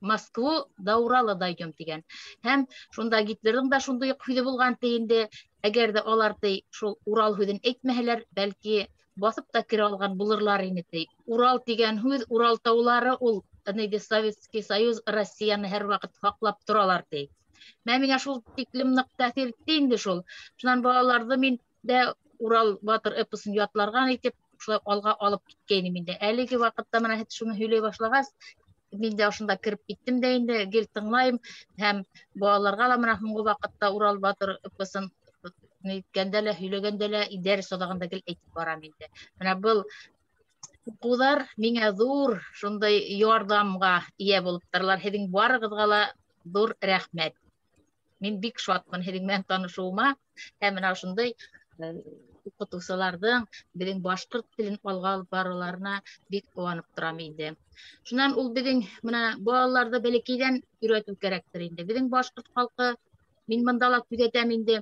Москву да Уралы дойдем тигән. Һәм шунда Гитлерҙың да шундай һүҙе булған ти инде. Әгәр дә алар шул Урал һүҙен әйтмәһәләр, бәлки басып та кире алған булырлар ине ти. Урал тигән һүҙ, Урал таулары ул Советский Союз Россияны һәр ваҡыт һаҡлап торалар ти. Миңә шул тиклем ныҡ тәьҫир итте инде шул. Шунан балаларҙы мин дә Урал Батыр эпосын ятларға итеп шулай алға алып киткәйнем инде. Әлеге ваҡытта менә һеҙ шуны һөйләй башлағас, мин дә ошонда кирип киттем дә инде, гел тыңлайым һәм балаларға ла менә һуңғы ваҡытта Урал Батыр эпосын әйткәндә лә, һөйләгәндә лә, дәрес аҙағында гел әйтеп барам инде. Менә был уҡыуҙар миңә ҙур шундай ярҙамға ия булып торалар. Һеҙҙең барығыҙға ла ҙур рәхмәт. Мен бик шатмын һеҙҙең менән танышыуыма. Һәм менә шундай уҡытыусыларҙың беҙҙең башҡорт телен алға алып барыуларына бик ҡыуанып торам инде. Шунан ул беҙҙең менә балаларҙы бәләкәйҙән өйрәтеү кәрәктер инде. Беҙҙең башҡорт халҡы, мин бында ла күҙәтәм инде,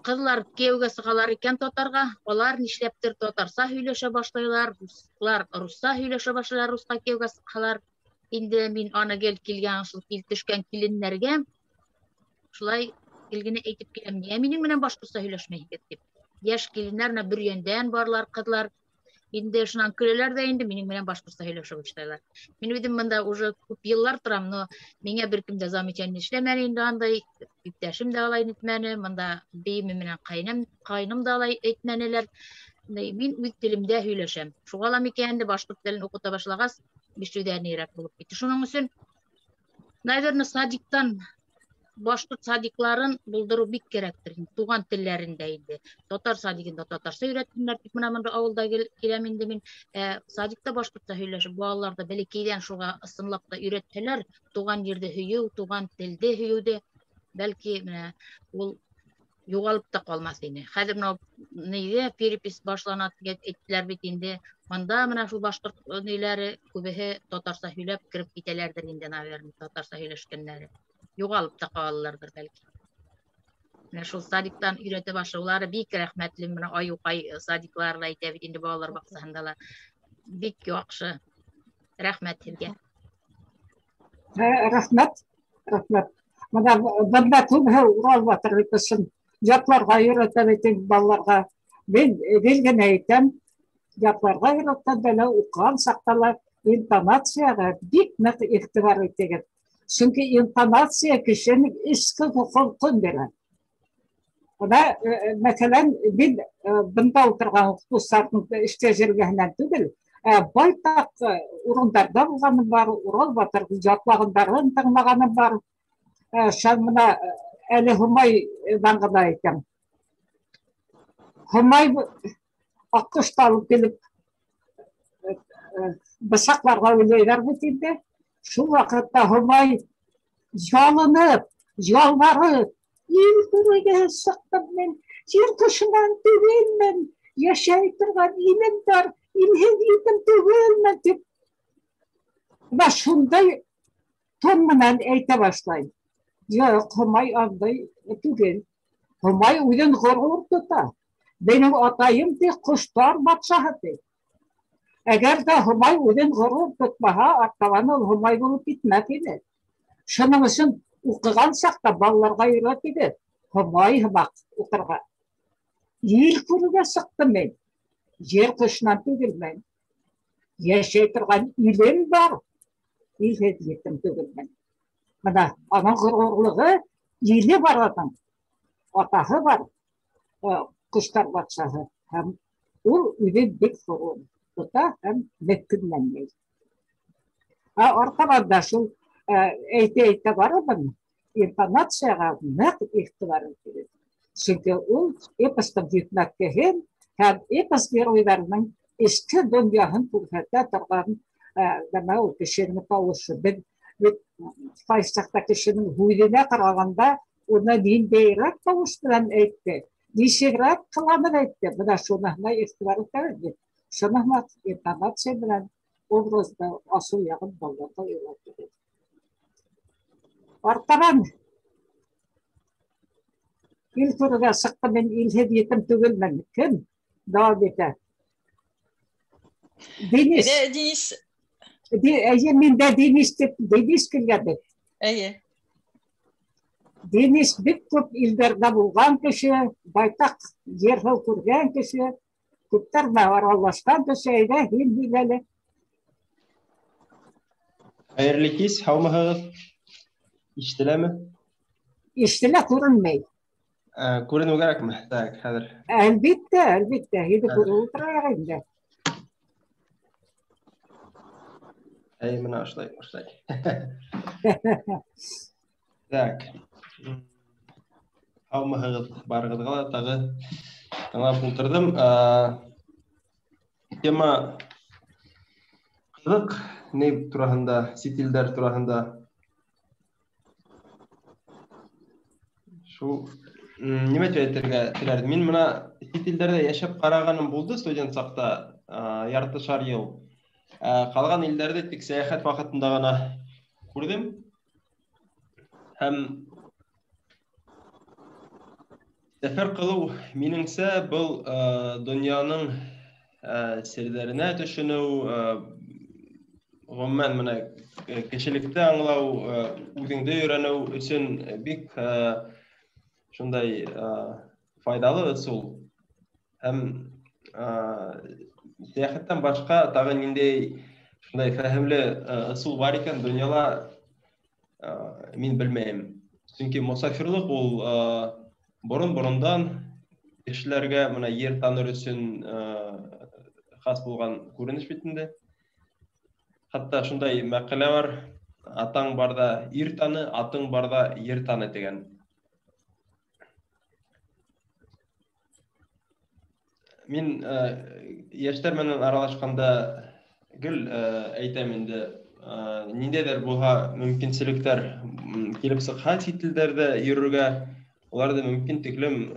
ҡыҙлар кейәүгә сығалар икән татарға, алар нишләптер татарса һөйләшә башлайлар, руслар русса һөйләшә башлайлар, русҡа кейәүгә сыҡһалар. Инде мин аны гел килгән, шул килтешкән киленнәргә шулай генә әйтеп киләм, нигә минең менән башҡортса һөйләшмәйһегеҙ дип. Йәш киленнәр менә Бөрйәндән барлар ҡыҙлар. Инде шунан көләләр ҙә инде минең менән башҡортса һөйләшә башлайлар. Мин үҙем бында уже күп йыллар торам, но миңә бер кем дә замечание эшләмәне инде андай, иптәшем дә алай әйтмәне, бында бейеме менән ҡайным да алай әйтмәнеләр. Мин үҙ телемдә һөйләшәм. Шуға ла микән инде башҡорт телен уҡыта башлағас, бишеүҙәнерәк булып китте. Шуның өсөн, наверное, садиктан башҡорт садикларын булдырыу бик кәрәктер. Туған телләрендә инде. Татар садигында татарса өйрәтһеннәр, тип менә монда ауылда киләм инде мин. Садикта башҡортса һөйләшеп, балаларҙы бәләкәйҙән шуға ысынлап та өйрәтһәләр, туған ерҙе һөйөү, туған телде һөйөүҙе, бәлки менә ул юғалып та ҡалмаҫ ине. Хәҙер менә перепись башлана тигән әйттеләр бит инде. Мында менә шул башҡорт ниләре күбеһе татарса һөйләп кире китәләрҙер инде, наверное, татарса һөйләшкәндәре. Юғалып та ҡалаларҙыр бәлки. Менә шул садиктан өйрәтә башлаулары бик рәхмәтле. Менә Аюҡай садиклары ла әйтә бит инде балалар баҡсаһында ла. Бик яҡшы. Рәхмәт һеҙгә. Рәхмәт. Бында күбеһе Урал батыр өсөн ятларға өйрәтә бит балаларға. Мин гел генә әйтәм, ятларға өйрәткәндә лә уҡыған саҡта ла интонацияға бик ныҡ иғтибар итегеҙ. Сөнки интонация кешенең эске холҡон бирә. Мәҫәлән, мин бында ултырған уҡытыусыларҙың тәжрибәһенән түгел, байтаҡ урындарда булғаным бар, Урал батыр ятлағандарын тыңлағаным бар. Шәммәнә әле Һомайҙан ғына әйтәм. Һомай аҡҡошто алып килеп бысаҡларға уйлайҙар бит инде. Шул ваҡытта Һомай ялынып, ялварып, ил күрергә сыҡтым мин, ир кешенән түгелмен, йәшәй торған илем бар, илһеҙ етем түгелмен тип. Шундай тон менән әйтә башлай. Юҡ, Һомай андай түгел. Һомай үҙен ғорур тота. Минең атайым ти ҡоштар батшаһы ти. Әгәр ҙә Һомай үҙен ғорур тотмаһа, артабан ул Һомай булып китмәҫ ине. Шуның өсөн уҡыған саҡта балаларға өйрәтегеҙ. Һомай һымаҡ уҡырға. Ил күрергә сыҡтым мин. Ер ҡошонан түгелмен. Йәшәй торған илем бар. Илһеҙ етем түгелмен. Бына аның ғорурлығы иле бар аның. Атаһы бар. Ҡоштар батшаһы. Һәм ул үҙен бик ғорур тота һәм меҫкенләнмәй. Артабанда шул әйтә барабын, интонацияға ныҡ иғтибар итегеҙ. Сөнки ул эпостың йөкмәткеһен һәм эпос геройҙарының эске донъяһын күрһәтә торған ул кешенең тауышы. Беҙ ҡайсы саҡта кешенең һүҙенә ҡарағанда уны ниндәйерәк тауыш менән әйтте, нисегерәк ҡыланып әйтте. Бына шуныһына иғтибар итәбеҙ. Шуныһына интонация менән образды асыу яғын балаларға өйрәтегеҙ. Артабан ил күрергә сыҡтым мин, илһеҙ етем түгелмен. Кем дауам итә? Денис. Миндә Денис килгән. Денис бик күп илдәрҙә булған кеше, байтаҡ ер-һыу күргән кеше, күптәр менән аралашҡан кеше. Әйҙә, һин һөйләле. Хәйерле кис, һаумыһығыҙ? Ишетеләме? Ишетелә, күренмәй. Күренеү кәрәкме? Хәҙер. Әлбиттә, һине күреп ултырайыҡ инде. Бына ошолай. Һаумыһығыҙ, барығыҙға ла тағы тыңлап ултырҙым. Тема ҡыҙыҡ, ни тураһында, сит илдәр тураһында. Шу неме телерdim. Мен мына чит илдерде яшап караганым булды студент сакта ярты шар ел. Калган илдерде тик саяхат вакытында гана күрдем. Һәм сәфәр кылу минеңсә был дөньяның серләренә төшенү, гомумән менә кешелекте аңлау, үзеңде өйрәнү өчен бик шундай файдалы ысул. Һәм сәяхәттән башка тагы ниндәй шундай фәһемле ысул бар икән дөньяда мин белмәйм. Чөнки мусафирлык ул борын-борындан кешеләргә менә ер таныр өчен хас булган күренеш бит инде. Хатта шундай мәкалә бар, атаң барда ир таны, атың барда ер таны дигән. Мин яшьтәр менән аралашканда гел әйтәм инде, ниндәйдер булса мөмкинчелектәр килеп сыкса чит илдәрдә йөрергә, уларда мөмкин тиклем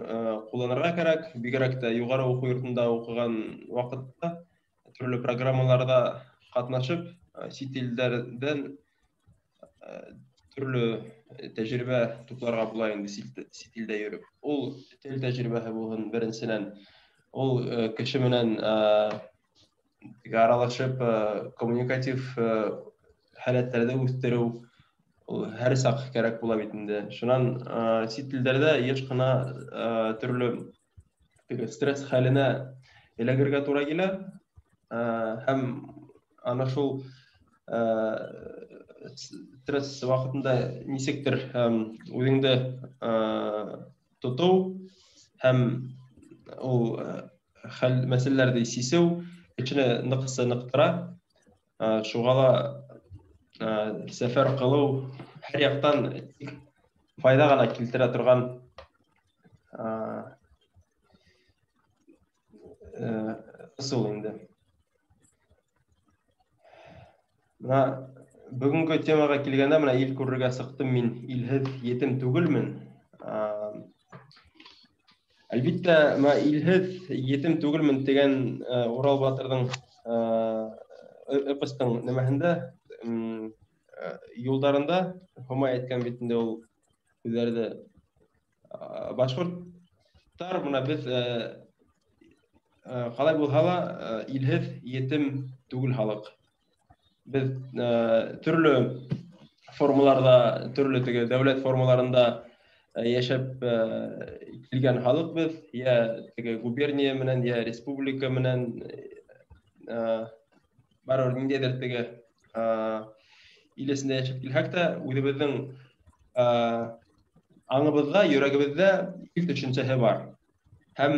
кулланырга кирәк. Бигрәк тә югары уку йортында укыган вакытта төрле программаларда катнашып, чит илдәрдән төрле тәҗрибә тупларга була инде чит илдә йөреп. Ул тел тәҗрибәсе булган беренчедән. Ул кеше менән аралашып, коммуникатив халәтләрдә үстерү һәр сак кирәк була бит инде. Шуннан чит илдәрдә еш кына төрле стресс хәленә эләгергә туры килә. Һәм ана шул стресс вакытында нисектер үзеңде тоту һәм ул хәл мәсьәләләрдә сисеү кешене ныктыра. Шугала сәфәр кылу һәр яктан файда гына килтерә торган ысул инде. Менә бүгенге темага килгәндә, менә ил күрергә сыктым мин, илһез етем түгелмен. Әлбиттә, менә илһез етем түгелмен дигән Урал батырның эпостың нәмәһендә, юлдарында Һомай әйткән бит инде ул үзләрдә башкорттар менә без калай булса да илһез етем түгел халык. Без төрле формаларда, төрле теге дәүләт формаларында яшәп килгән халык без, я теге губерния менән, я республика менән барыр ниндәйдер теге илесендә яшәп килһәк тә, үзебезнең аңыбызда, йөрәгебездә ил төшенчәсе бар. Һәм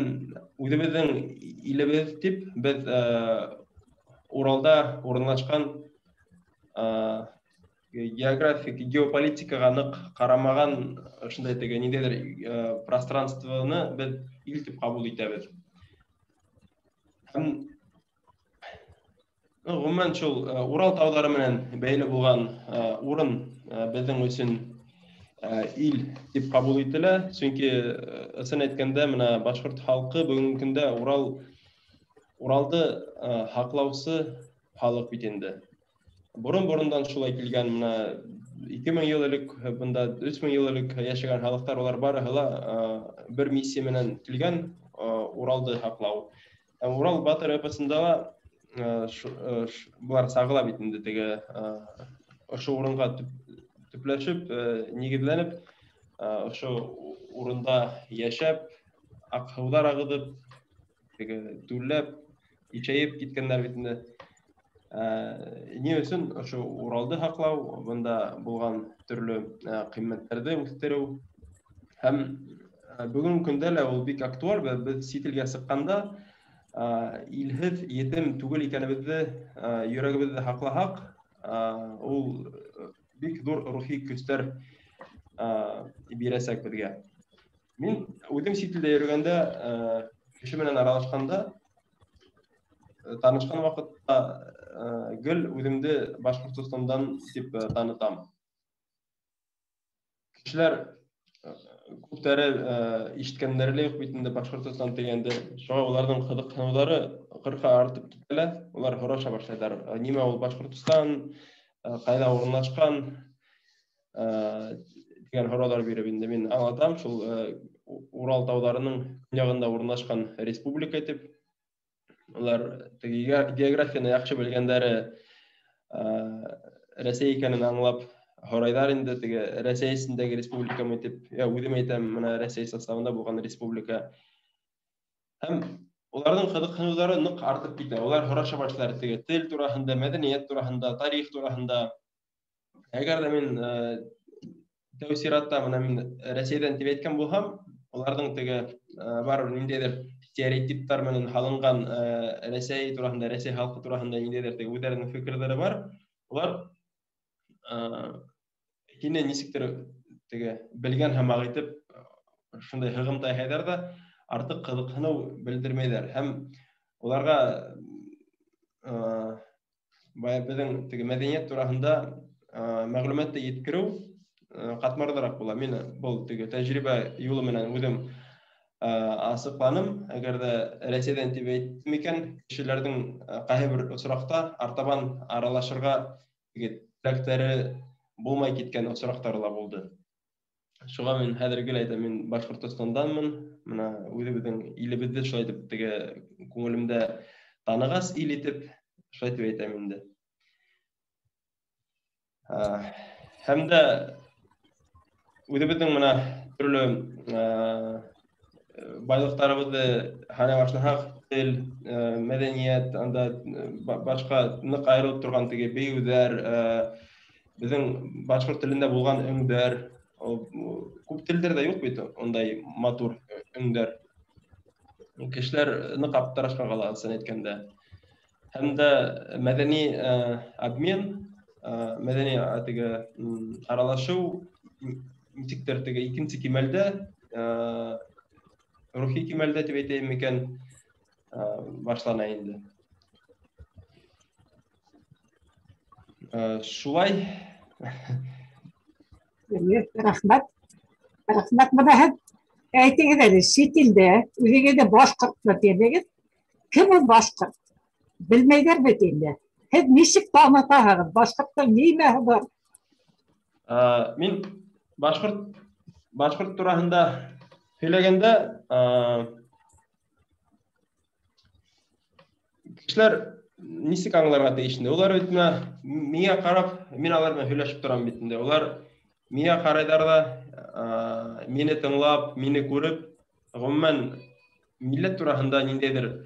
үзебезнең илебез дип без Уралда урынлашкан географик, геополитикага нык карамаган шундай теге ниндәйдер пространствоны без ил дип кабул итәбез. Һәм гомумән шул Урал таулары менән бәйле булган урын безнең өчен ил дип кабул ителә. Чөнки ысын әйткәндә, менә башкорт халкы бүгенге көндә Уралды хаклаучы халык бит инде. Борын-борындан шулай килгән, менә 2000 ел элек, бында 3000 ел элек яшәгән халыктар, улар барыһы бер миссия менән килгән, Уралды хаклау. Урал батыр эпосында булар сагыла бит инде теге ошо урынга төпләшеп, нигезләнеп, ошо урында яшәп, акылдар агыдып, теге түлләп, ичәеп киткәннәр бит инде. Ни өчен ошо Уралды хаклау, бында булган төрле кыйммәтләрне үстерү һәм бүгенге көндә лә ул бик актуаль. Без чит илгә сыкканда илһез етем түгел икәнебезне йөрәгебездә хаклаһак, ул бик зур рухи көстәр бирәсәк безгә. Мин үзем чит илдә йөргәндә, кеше менән аралашканда, танышкан вакытта гел үземде Башкортстандан дип танытам. Кешеләр күптәре ишеткәннәре юк бит инде Башкортстан дигәндә. Шуңа уларның кызыксынулары 40-ка артып китәләр. Улар сораша башлыйлар. Нимә ул Башкортстан, кайда урнашкан дигән сораулар биреп инде мин аңлатам. Шул Урал тауларының көньягында урнашкан республика дип. Улар географияны яхшы белгәннәре Рәсәй икәнен аңлап Хорайдар инде теге Рәсәй исендәге республика митеп, үзем әйтәм, менә Рәсәй составында булган республика. Һәм уларның кызыксынулары нык артып китә. Улар сораша башлар теге тел турасында, мәдәният турасында, тарих турасында. Әгәр дә мин тәүсиратта менә мин Рәсәйдән дип әйткән булсам, уларның теге бар ниндидер стереотиптар менән халынган Рәсәй турасында, Рәсәй халкы турасында ниндидер теге үзләренең фикерләре бар. Улар Кине нисектер теге белгән һәм агытып шундай хыгымта хәйдәр да артык кызыксыну белдермәйләр. Һәм уларга безнең теге мәдәният турасында мәгълүматты yetkерү катмарлырак була. Мин бу теге тәҗрибә юлы менән үзем асыкланым. Әгәр дә Рәсәйдән дип әйттем икән, кешеләрнең кайһы бер осракта артабан аралашырга теге теләктәре булмай киткән осрактар да булды. Шуңа мин хәзерге әйтәм, мин Башкортстанданмын. Менә үзебезнең илебезне шулай итеп теге күңелемдә таныгас ил итеп шулай итеп әйтәм инде. Һәм дә үзебезнең менә төрле байлыктарыбызды һәнә башласак, тел, мәдәният, анда башка нык аерылып торган теге бейүзләр, безнең башкорт телендә булган өңдәр, күп телдәрдә юк бит ондай матур өңдәр. Кешеләр нык аптырашка кала, сын әйткәндә. Һәм дә мәдәни обмен, мәдәни теге аралашу ничектер теге икенче кимәлдә, рухи кимәлдә дип әйтәм икән, башлана инде. Шулай. Рәхмәт. Рәхмәт менә әйтегез әле, чит илдә үзегездә башкорт дигез. Кем ул башкорт? Белмәйләр бит инде. Һез ничек танытасыз? Башкорттың нимәсе бар? Мин башкорт турасында сөйләгәндә, кешеләр ничек аңларга тиешендә? Улар бит миңа карап, мин алар белән сөйләшеп торам бит инде. Улар миңа карайлар да, мине тыңлап, мине күреп, гомумән милләт турасында ниндидер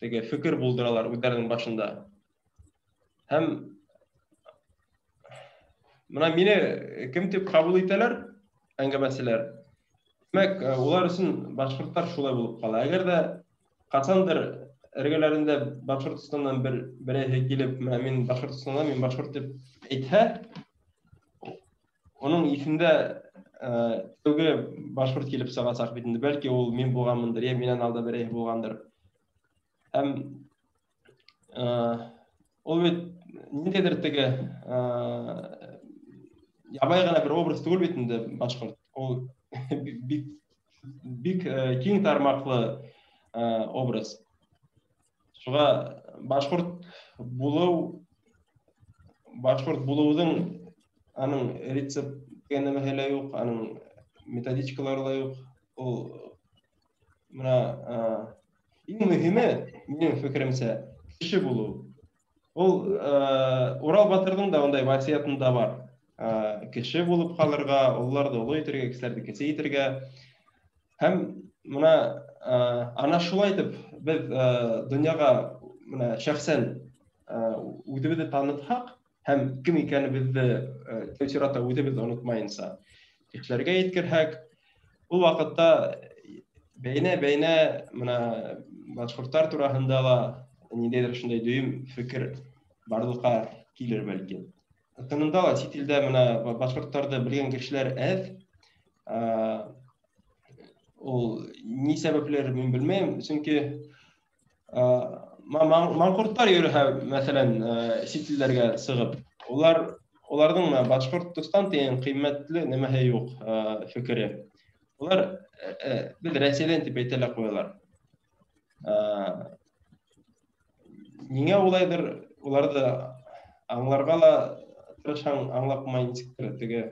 теге фикер булдыралар үзләренең башында. Һәм менә мине кем дип кабул итәләр? Әңгәмәселәр. Демәк, улар өчен башкортлар шулай булып кала. Әгәр дә касандыр эргәләрендә Башкортстаннан берәү килеп, мин Башкортстаннан, мин башкорт дип әйтһә, оның исендә тәүге башкорт килеп сыгасак бит инде, бәлки ул мин булганмындыр, я миннән алда берәү булгандыр. Һәм ул бит ниндидер теге ябай гына бер образ түгел бит инде башкорт. Ул бик киң тармаклы образ. Шуңа башкорт булуның аның рецепт дигән нәмәләр юк, аның методичкалары да юк. Ул менә иң мөһиме, минем фикеремчә, кеше булу. Ул Урал батырның да ондай васиятында бар. Кеше булып калырга, улларды олы итәргә, кешеләрне кесе итәргә. Һәм менә ана шулай итеп без дөньяга менә шәхсән үзебезне танытсак һәм кем икәнебезне тәүсиратта үзебез онытмаенса, кешеләргә yetkерһәк, ул вакытта бәйнә менә башкортлар турасында ла ниндидер шундай дөйм фикер барлыкка килер бәлки. Тынында ла чит илдә менә башкортларда белгән кешеләр әз. Ул ни сәбәпләр мин белмәйм, чөнки маңкортлар йөрһә, мәсәлән, чит илләргә сыгып, уларның Башкортстан дигән кыйммәтле нәмәһе юк фикере. Олар біз Рәсейден деп әйтеле қоялар. Неге олайдыр, оларды аңларға ла тырышаң аңлап қылмай несіктір теге.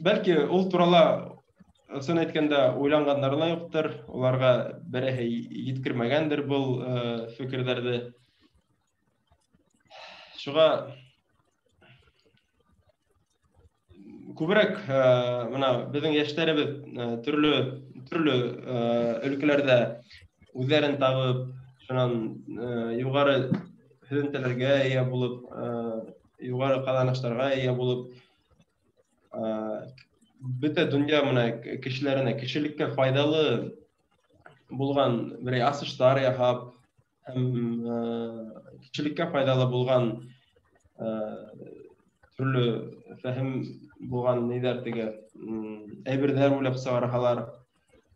Бәлки ол туралы сын айтканда ойланғандар ла жоқтыр, оларға бірәһе еткірмәгәндір бұл фикірлерді. Шуға күбірәк мына біздің яшьтәребез түрлі өлкәләрдә үзләрен табып, шунан югары һөнәргә ия булып, югары каланышларга ия булып, бөтә дөнья мына кешеләренә кешелеккә файдалы булган бер асыштар яһап, һәм кешелеккә файдалы булган түрлі фәһем булган нидер теге әйберләр уйлап чыгаралар.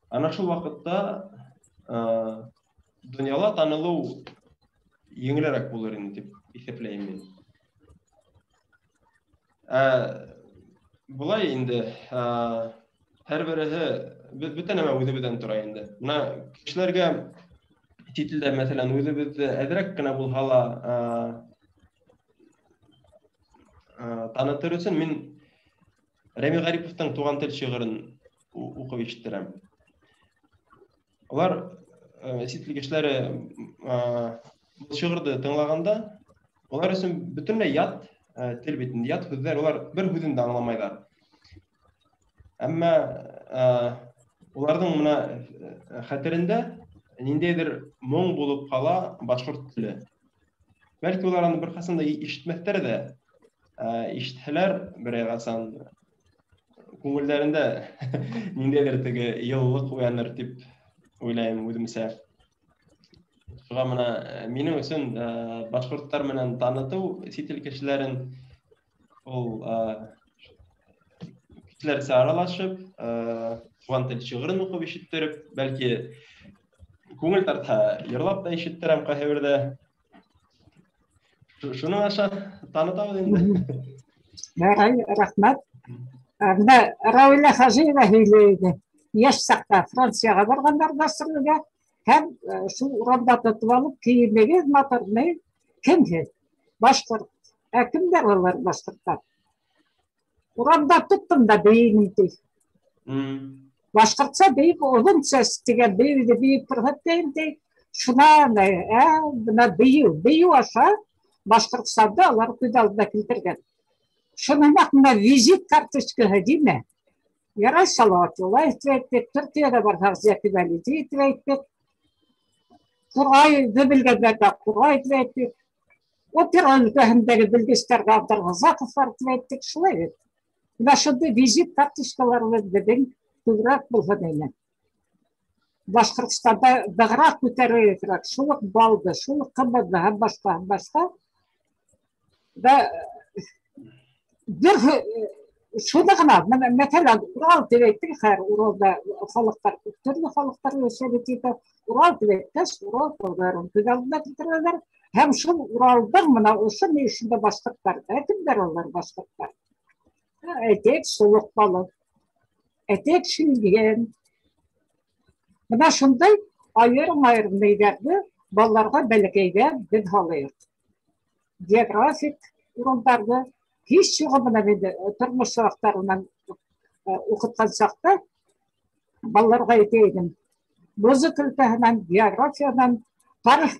Ана шул вакытта дөньяла танылу еңелрәк булыр инде дип исәпләйм мин. Булай инде һәрберсе бөтен нәмә үзебездән тора инде. Менә кешеләргә тителдә мәсәлән үзебезне әдрәк кенә булса ла танытыр өчен мин Рәми Гариповтың туган тел шигырен укып ишеттерәм. Олар ситле кешеләре бу шигырьне тыңлаганда, олар өчен бөтенләй ят тел битендә ят сүзләр, олар бер сүзен дә аңламайлар. Әмма уларның менә хәтерендә ниндәйдер моң булып кала башкорт теле. Бәлки улар аны бер касында ишетмәстәр дә, ишетһәләр бер ягасан күңелләрендә ниндәйдер теге йылылык уяныр дип уйлайм үземсә. Шуңа менә минем өчен башкортлар менән таныту сител кешеләрен ул кешеләрсә аралашып, туган тел шигырен укып ишеттереп, бәлки күңел тарта йырлап та ишеттерәм кайбердә. Шуның аша танытабыз инде. Рәхмәт. Менә Рауилә Хажиева һөйләде. Яшь сакта Франциягә барганнарда сырлыга һәм шул урамда тотып алып киемегез матурны кемһез? Башкорт. Кемдер алар башкортлар? Урамда тоттым да бейнем ди. Башкортса бейик озын сәс дигән бейде бейик күрһәткән ди. Шуна менә бейү аша Башкортстанда алар күдалда килтергән. Шуның менә визит карточкаһы диме? Ярай салаватлы әйтеп, Төркиядә барсак Зәкибәли дип әйтеп. Курай белгәннәрдә Курай дип әйтеп. Опера өлкәһендәге белгечләргә Абдыргазаковлар дип әйтеп шулай. Менә шундый визит карточкаларыбыз безнең күбрәк булган әйлән. Башкортстанда бигрәк күтәрелгән шул балды, шул кымбатны һәм башка. Да bir şurada kadar mesela Ural devleti her Ural'da halklar türlü halklar yaşadığı Ural devleti Ural tozların güzelliğine titrerler hem şu Ural'da mı o şu ne işinde başlıklar etimler onlar başlıklar etek soluk balık etek şilgen buna şunday ayırım neylerdi ballarga belekeyde bir halıyır geografik Ural'larda hiç yok bana turmuş şartlarından okutkan sakta ballarga eteydim. Bozuk ülkeden, geografiyadan, tarih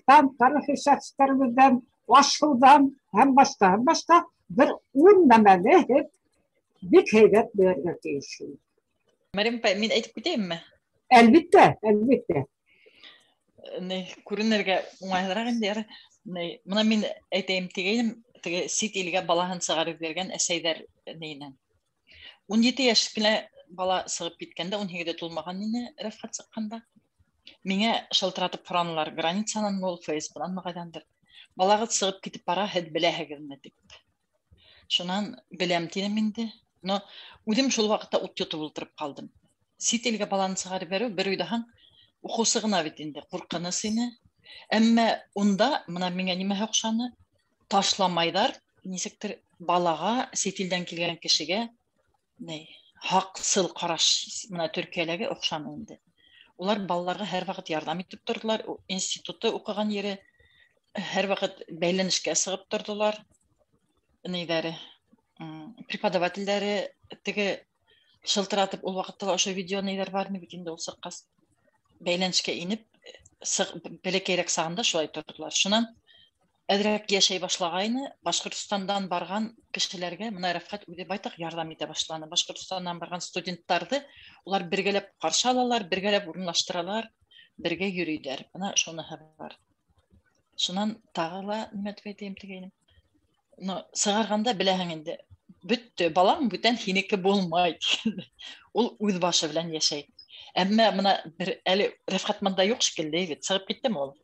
işaretlerimizden, aşıldan hem başka bir unlameli hep bir heybet böyle değişiyor. Meryem min aytıp gideyim mi? Elbette. Ne kurunlarga umaylara indi. Ne buna min aytayım diyeyim. Sit ilgə balahın sığarıb vergən əsəylər neylə. 17 yaşlı bala sığıb bitkəndə, 17-də tulmağan neylə rəfqat sıqqanda. Mənə şıltıratıb Franlar granitsanan ol, Facebook'dan mağadandır. Balağı sığıb gidip bara həd bilə həgirmə deyib. Şundan biləm deyəm indi. Udim şol vaqtda ot yotu bultırıb qaldım. Sit ilgə balanı sığarıb verib, bir uydahan uxu sığına bitindi, qurqını seni. Әмма onda mına mənə nimə oxşanı taşlamaylar, нисектер балага сетилден келген кишиге Haksıl караш мына Төркияләге охшамы инде. Улар балаларга һәр вакыт ярдәм итеп тордылар, институтта укыган ере һәр вакыт бәйләнешкә сыгып тордылар. Нәйдәре преподавательләре теге шылтыратып ул вакытта ошо видео нәйләр бармы бит инде ул сыккас бәйләнешкә инеп бәләкәйрәк сагында шулай тордылар. Шуннан әдрәк яшәй башлагайны, Башкортстандан барган кешеләргә мына Рәфкать үзе байтак ярдәм итә башланы. Башкортстаннан барган студентларны улар бергәләп каршы алалар, бергәләп урынлаштыралар, бергә йөриләр. Мына шуны бар. Шуннан тагыла нимә әйтәм дигәнем. Сыгарганда беләһең инде. Бөтте, балам бүтән һинеке булмай. Ул үз башы белән яшәй. Әмма мына бер әле Рәфкать монда юк шикелле, бит сыгып киттеме ул?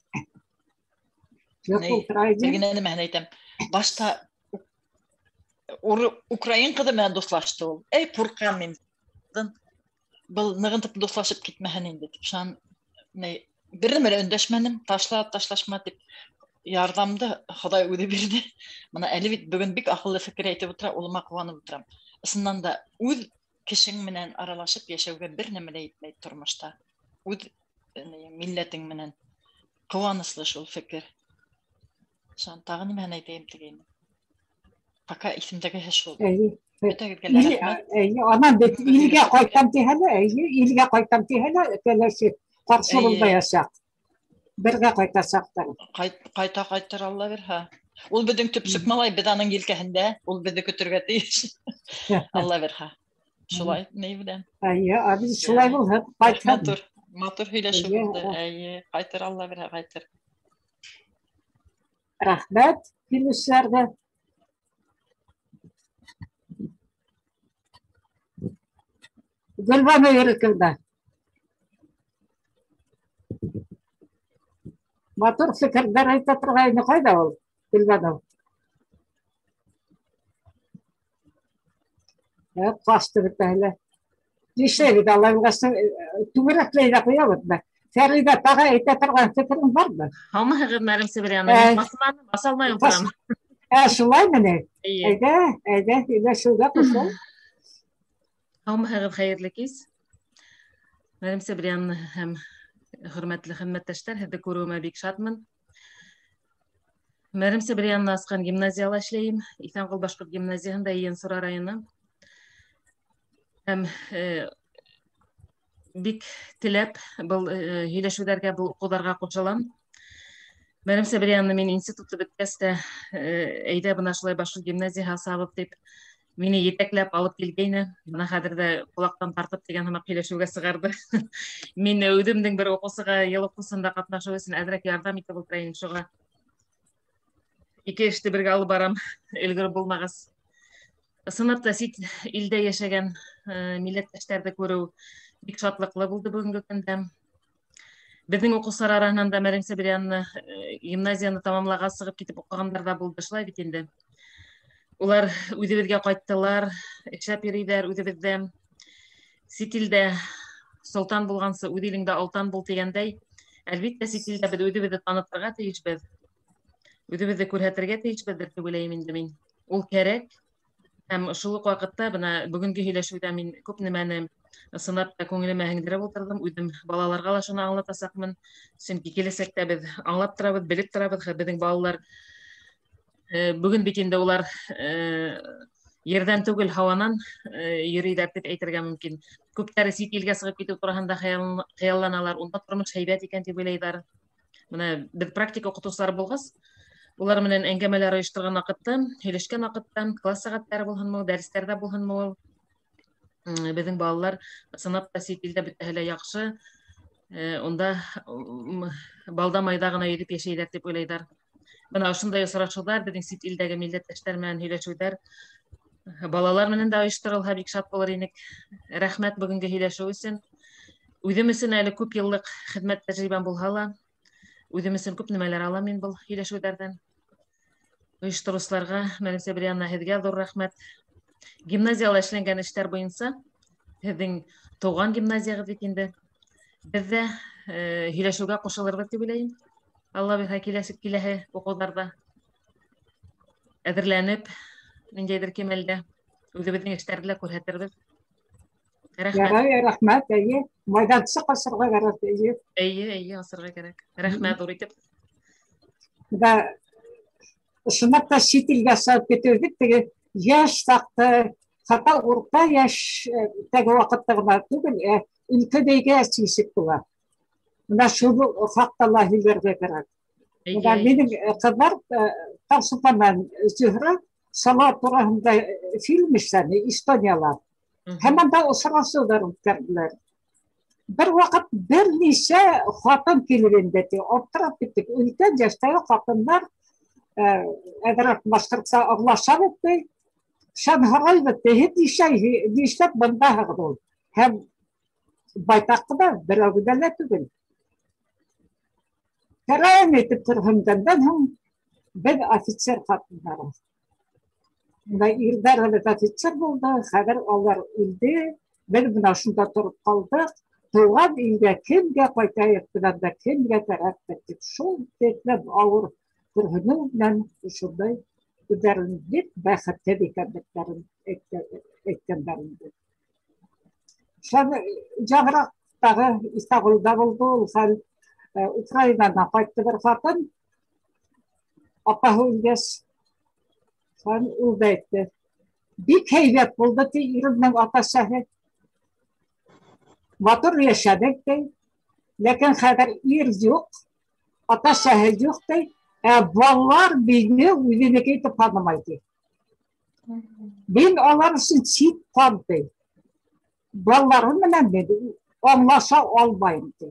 Бергенә нәмә әйтәм. Башта Украин кызы менән дуслашты ул. Эй, куркам мин. Был ныгынтып дуслашып китмәһен инде дип. Шан бер нәмә өндәшмәдем, ташлашма дип. Ярдәмде Ходай үзе бирде. Мына әле бит бүген бик акыллы фикер әйтеп утыра, улыма куанып утырам. Исеннән да үз кешең менән аралашып яшәүгә бер нәмә дә әйтмәй тормышта. Үз милләтең менән куанычлы шул фикер. Шан тагы нимә әйтәм дигән. Пока исемдәге шул. Анан бит илгә кайтам дигәндә, илгә кайтам дигәндә, кәләсе каршы булда яшак. Бергә кайтасактар. Кайтыр Алла бирһә. Ул безнең төпсек малай бит аның елкәһендә, ул безне көтәргә тиеш. Алла бирһә. Шулай ни белән. Абыз шулай булһа, кайтыр. Матур һөйләшү булды. Кайтыр Алла бирһә, кайтыр. Рәхмәт килүчеләргә. Гөлбану йөрәкендә. Матур фикердәр әйтә торгайны кайда ул? Гөлбану. Кашты бит әле. Нишләп бит Аллаһ түгәрәкләй дә куябыз. Фәридә тагы әйтә торган фикерем бармы? Һәммәгез мәрем Себрияны басманы, басалмай утырам. Шулай менә. Әйдә, һөйләшүгә кушыл. Һәммәгез хәерле кис. Мәрем Себрияны һәм хөрмәтле хезмәттәшләр, һеҙҙе күреүемә бик шатмын. Мәрем Себрияны асҡан гимназияла эшләйем. Иҫәнғол башҡорт гимназияһында Йенсура районы. Һәм бик теләп был һөйләшеүҙәргә, был уҡыуҙарға ҡушылам. Мәрем Себрияны мин институтты бөткәс тә әйҙә бына шулай башҡорт гимназияһы асабыҙ дип мине етәкләп алып килгәйне. Бына хәҙер дә ҡолаҡтан тартып тигән һымаҡ һөйләшеүгә сығарҙы. Мин үҙемдең бер уҡыусыға йыл уҡыусында ҡатнашыу өсөн әҙерәк ярҙам итеп ултырайым шуға. Ике эште бергә алып барам, өлгөрөп булмағас. Сынапта сит илдә йәшәгән милләттәштәрҙе күреү бик шатлыҡлы булды бөгөнгө көндә. Беҙҙең уҡыусылар араһынан да Мәрем Себрияны гимназияны тамамлағас сығып китеп уҡығандар да булды, шулай бит инде. Улар үҙебеҙгә ҡайттылар, эшләп йөрөйҙәр үҙебеҙҙә. Сит илдә солтан булғансы, үҙ илеңдә алтан бул тигәндәй, әлбиттә сит илдә беҙ үҙебеҙҙе танытырға тейешбеҙ. Үҙебеҙҙе күрһәтергә тейешбеҙ дип уйлайым инде мин. Ул кәрәк. Һәм шул уҡ ваҡытта бына бөгөнгө һөйләшеүҙә мин күп нәмәне ысынлап та күңелемә һеңдереп ултырҙым. Үҙем балаларға ла шуны аңлатасаҡмын. Сөнки киләсәктә беҙ аңлап торабыҙ, белеп торабыҙ, беҙҙең балалар бөгөн бит инде улар ерҙән түгел, һауанан йөрөйҙәр дип әйтергә мөмкин. Күптәре сит илгә сығып китеү тураһында хыялланалар, унда тормош һәйбәт икән дип уйлайҙар. Бына беҙ практика уҡытыусылар булғас, улар менән әңгәмәләр ойошторған ваҡытта, һөйләшкән ваҡытта, класс сәғәттәре булһынмы, дәрестәрҙә булһынмы, беҙҙең балалар сынап та сит илдә бөтәһе лә яҡшы, унда балда майҙа ғына йөҙөп йәшәйҙәр дип уйлайҙар. Бына ошондай осрашыуҙар, беҙҙең сит илдәге милләттәштәр менән һөйләшеүҙәр, балалар менән дә ойошторолһа бик шат булыр инек. Рәхмәт бөгөнгө һөйләшеү өсөн. Үҙем өсөн әле күп йыллыҡ хеҙмәт тәжрибәм булһа ла, үҙем өсөн күп нәмәләр алам мин был һөйләшеүҙәрҙән. Ойоштороусыларға, Мәрем Себрияна, һеҙгә ҙур рәхмәт. Гимназияла эшләнгән эштәр буйынса, һеҙҙең тыуған гимназияғыҙ бит инде. Беҙ ҙә һөйләшеүгә ҡушылырбыҙ тип уйлайым. Алла бирһә киләһе уҡыуҙарҙа әҙерләнеп, ниндәйҙер кимәлдә Үзебезнең эштәрне күрһәтербез. Рәхмәт. Ярай, рәхмәт, әйе. Майдансы ҡасырға кәрәк, әйе. Әйе, асырга кәрәк. Рәхмәт, ҙур итеп. Да, ошонда та сит илгә сығып китеүҙек, теге йәш саҡты, хата урта йәш теге ваҡытта ғына түгел, өлкәдәйгә сисеп була. Бына шул хаҡта ла һөйләргә кәрәк. Бына минең ҡыҙҙар Таңсулпандан Зөһрә сала тураһында фильм эшләне Эстониялар. Һәм анда осрашыуҙар үткәрҙеләр. Бер ваҡыт бер нисә хатын килер инде, аптырап киттек. Өлкән йәштәге ҡатындар әҙерәк башҡортса аңлашабыҙ, ти. Шән һорайбыҙ, ти, һеҙ нишләп бындаһығыҙ ул? Һәм байтаҡ ҡына берәүгә лә түгел. Кәрәйем итеп торһонгандан һуң беҙ офицер ҡатындары. Ирҙәр офицер булды, хәҙер алар үлде, беҙ бына шунда тороп ҡалдыҡ. Тыуған илгә кемгә ҡайтайыҡ менән дә кемгә кәрәктер тип шул тиклем ауыр күрһенеү менән шундай үҙҙәрен бик бәхетһеҙ икәнлектәрен әйткәндәр инде. Яғыраҡтағы Исағүлдә булды ул хәл. Украинанан ҡайтты бер ҡатын, апаһы үлгәс, ул да әйтте. Бик һәйбәт булды, ти, иремнең ата-әсәһе. Матур йәшәдек, ти. Ләкин хәҙер ир юҡ, ата-әсәһе юҡ, ти. Балалар мине үҙенеке итеп танымай, ти. Мин алар өсөн сит ҡан, ти. Балаларым менән мин аңлаша алмайым, ти.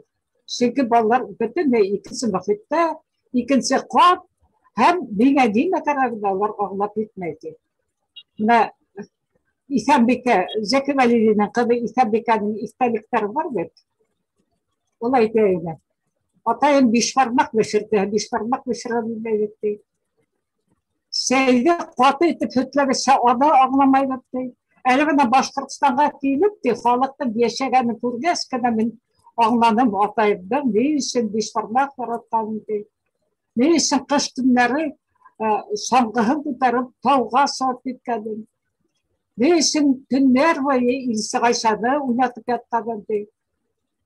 Сөнки балалар бөтөнләй икенсе мөхиттә, икенсе ҡат, һәм миңә нимә кәрәгенә улар аңлап етмәй, ти. Менә Иҫәнбикә, Зәки Вәлидиҙең ҡыҙы Иҫәнбикәнең иҫтәлектәре бар бит. Ул әйтә ине. Атайым бишбармаҡ бешерде, бишбармаҡ бешерә белмәйбеҙ, ти. Сәйҙе ҡаты итеп һөтләгәсә, аны аңламайбыҙ, ти. Әле бына Башҡортостанға килеп, ти, халыҡтың йәшәгәнен күргәс кенә мин аңланым атайымдың ни өсөн бишбармаҡ яратҡанын, ти. Ни өсөн ҡыш көннәре саңғыһын күтәреп тауға сығып киткәнен. Ни өсөн көннәр буйы Илсе Ғайшаны уйнатып ятҡанын, ти.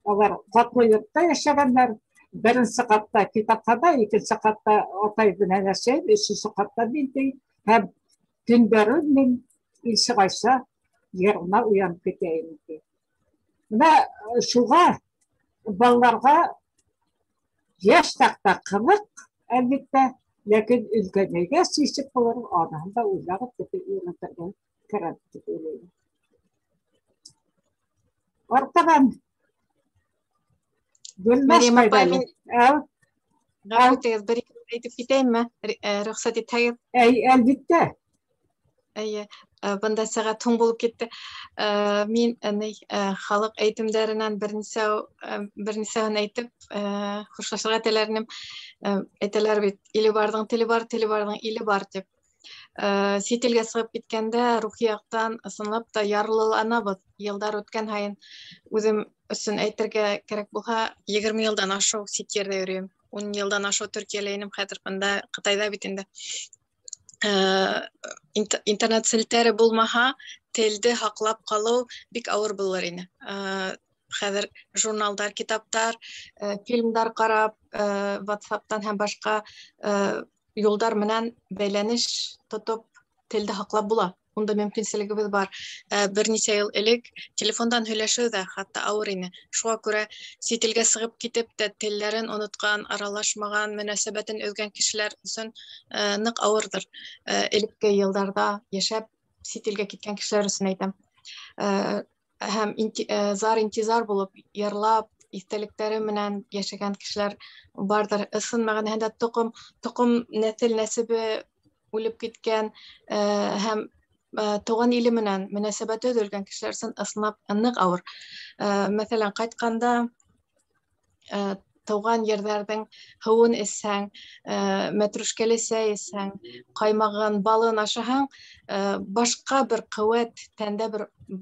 Алар ҡатлы йортта йәшәгәндәр. Беренсе ҡатта китапхана, икенсе ҡатта атай менән әсәй, өсөнсө ҡатта мин, ти. Һәм көндәрен мин Илсе Ғайша йырына уянып китәйем, ти. Менә шуға балаларға йәш саҡта ҡыҙыҡ, әлбиттә, ләкин өлкәнәйгә сисеп булыр, анаһын да уйлағып өйрәтергә кәрәк дип уйлайым. Артабан Гөлназ Майҙали. Ғәфү бер әйтеп китәйемме? Рөхсәт итһәгеҙ. Әлбиттә. Әйе, бында сәғәт һуң булып китте. Мин халыҡ әйтемдәренән бернисәһен әйтеп, хушлашырға теләренем. Әйтәләр бит, иле барҙың теле бар, теле барҙың иле бар, тип. Сит илгә сығып киткәндә рухи яҡтан ысынлап та ярлыланабыҙ. Йылдар үткән һайын үҙем өсөн әйтергә кәрәк булһа, 20 йылдан ашыу сит ерҙә йөрөйөм. 10 йылдан ашыу Төркиәлә инем, хәҙер бында Ҡытайҙа бит инде. Интернет селтәре булмаһа, телде һаҡлап ҡалыу бик ауыр булыр ине. Хәҙер журналдар, китаптар, фильмдар ҡарап, WhatsApp'тан һәм башҡа юлдар менән бәйләнеш тотоп, телде һаҡлап була. Унда мөмкинселегебеҙ бар. Бер нисә йыл элек телефондан һөйләшеү ҙә хатта ауыр ине. Шуға күрә сит илгә сығып китеп тә телдәрен онотҡан, аралашмаған, мөнәсәбәтен өҙгән кешеләр өсөн ныҡ ауырҙыр. Элекке йылдарҙа йәшәп сит илгә киткән кешеләр өсөн әйтәм. Һәм зар-интизар булып, йырлап, иҫтәлектәре менән йәшәгән кешеләр барҙыр. Ысын мәғәнәһендә тоҡом нәҫел-нәсебе үлеп киткән һәм тыуған иле менән мөнәсәбәте өҙөлгән кешеләр өсөн ысынлап ныҡ ауыр. Мәҫәлән, ҡайтҡанда тыуған ерҙәрҙең һыуын эсһәң, мәтрүшкәле сәй эсһәң, ҡаймаған балын ашаһаң, башҡа бер ҡеүәт, тәндә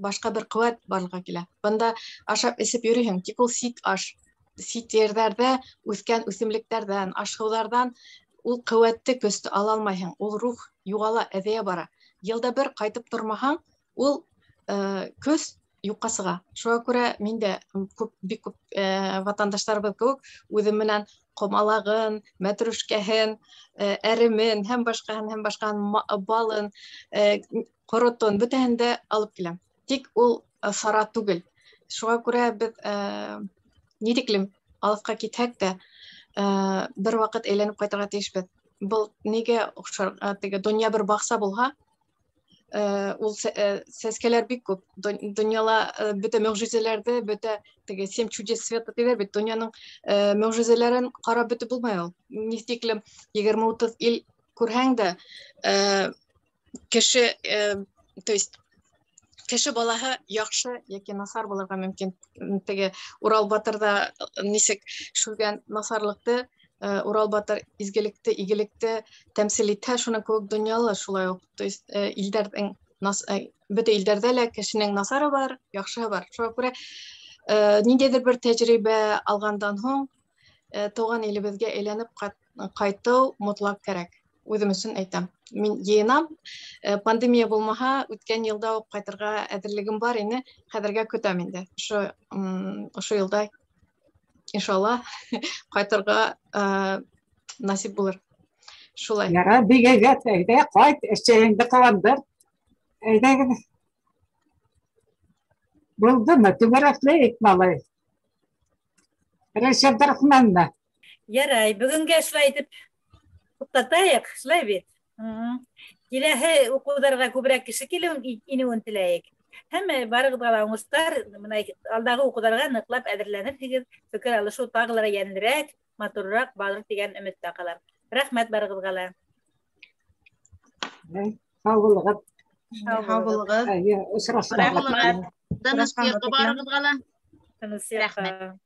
башҡа бер ҡеүәт барлыға килә. Бында ашап эсеп йөрөйһөң, тик ул сит аш. Сит ерҙәрҙә үҫкән үҫемлектәрҙән, ашһыуҙарҙан ул ҡеүәтте, көстө ала алмайһың. Ул рух юғала, әҙәйә бара. Йылда бер ҡайтып тормаһаң, ул көз юкка сыга. Шуңа күрә мин дә бик күп ватандашларыбыз кебек үзем менән комалагын, мәтрүшкәһен, әремен һәм башкаһын балын, коротон бөтәһен дә алып киләм. Тик ул сара түгел. Шуңа күрә без ни диклем алыска китһәк тә бер вакыт әйләнеп кайтырга тиешбез. Был нигә охшар, теге дөнья бер бакса булһа, ул сәскәләр бик күп. Дөньяла бөтә мөгъҗизәләрдә, бөтә теге 7 чудес света диләр бит. Дөньяның мөгъҗизәләрен карап бетеп булмый ул. Нистиклем 20-30 ил күрһәң дә, кеше, то есть кеше балаһы яхшы яки насар булырга мөмкин. Теге Урал Батырда нисек шүлгән насарлыкты, Урал Батыр изгелекте, игелекте тәмсил итә, шуның кебек дөньяла шулай ук. То есть илдәрнең бөтә илдәрдә лә кешенең насары бар, яхшыһы бар. Шуңа күрә ниндәйдер бер тәҗрибә алгандан һуң туган илебезгә әйләнеп кайту мотлак кирәк. Үзем өчен әйтәм. Мин йыенам, пандемия булмаһа, үткән елда ук кайтырга әзерлегем бар иде, хәзергә көтәм инде. Ошо елда иншалла кайтырга насип булыр. Шулай. Яра, бигәгә әйдә, кайт, эшчәңдә каландыр. Әйдәгез. Булдымы? Түгәрәклек, малай. Рәшәт Рахманна. Ярай, бүгенгә шулай итеп туктатайык, шулай бит. Киләһе укуларга күбрәк кеше инеүен теләйек. Һәм барыгызга да уңыштар, менә алдагы укуларга ныклап әзерләнерсегез, фикер алышу тагылар янрак, матуррак булыр дигән өметтә калам. Рәхмәт барыгызга ла. Сау булыгыз. Сау булыгыз. Очрашырга. Рәхмәт. Данышкы барыгызга ла. Рәхмәт.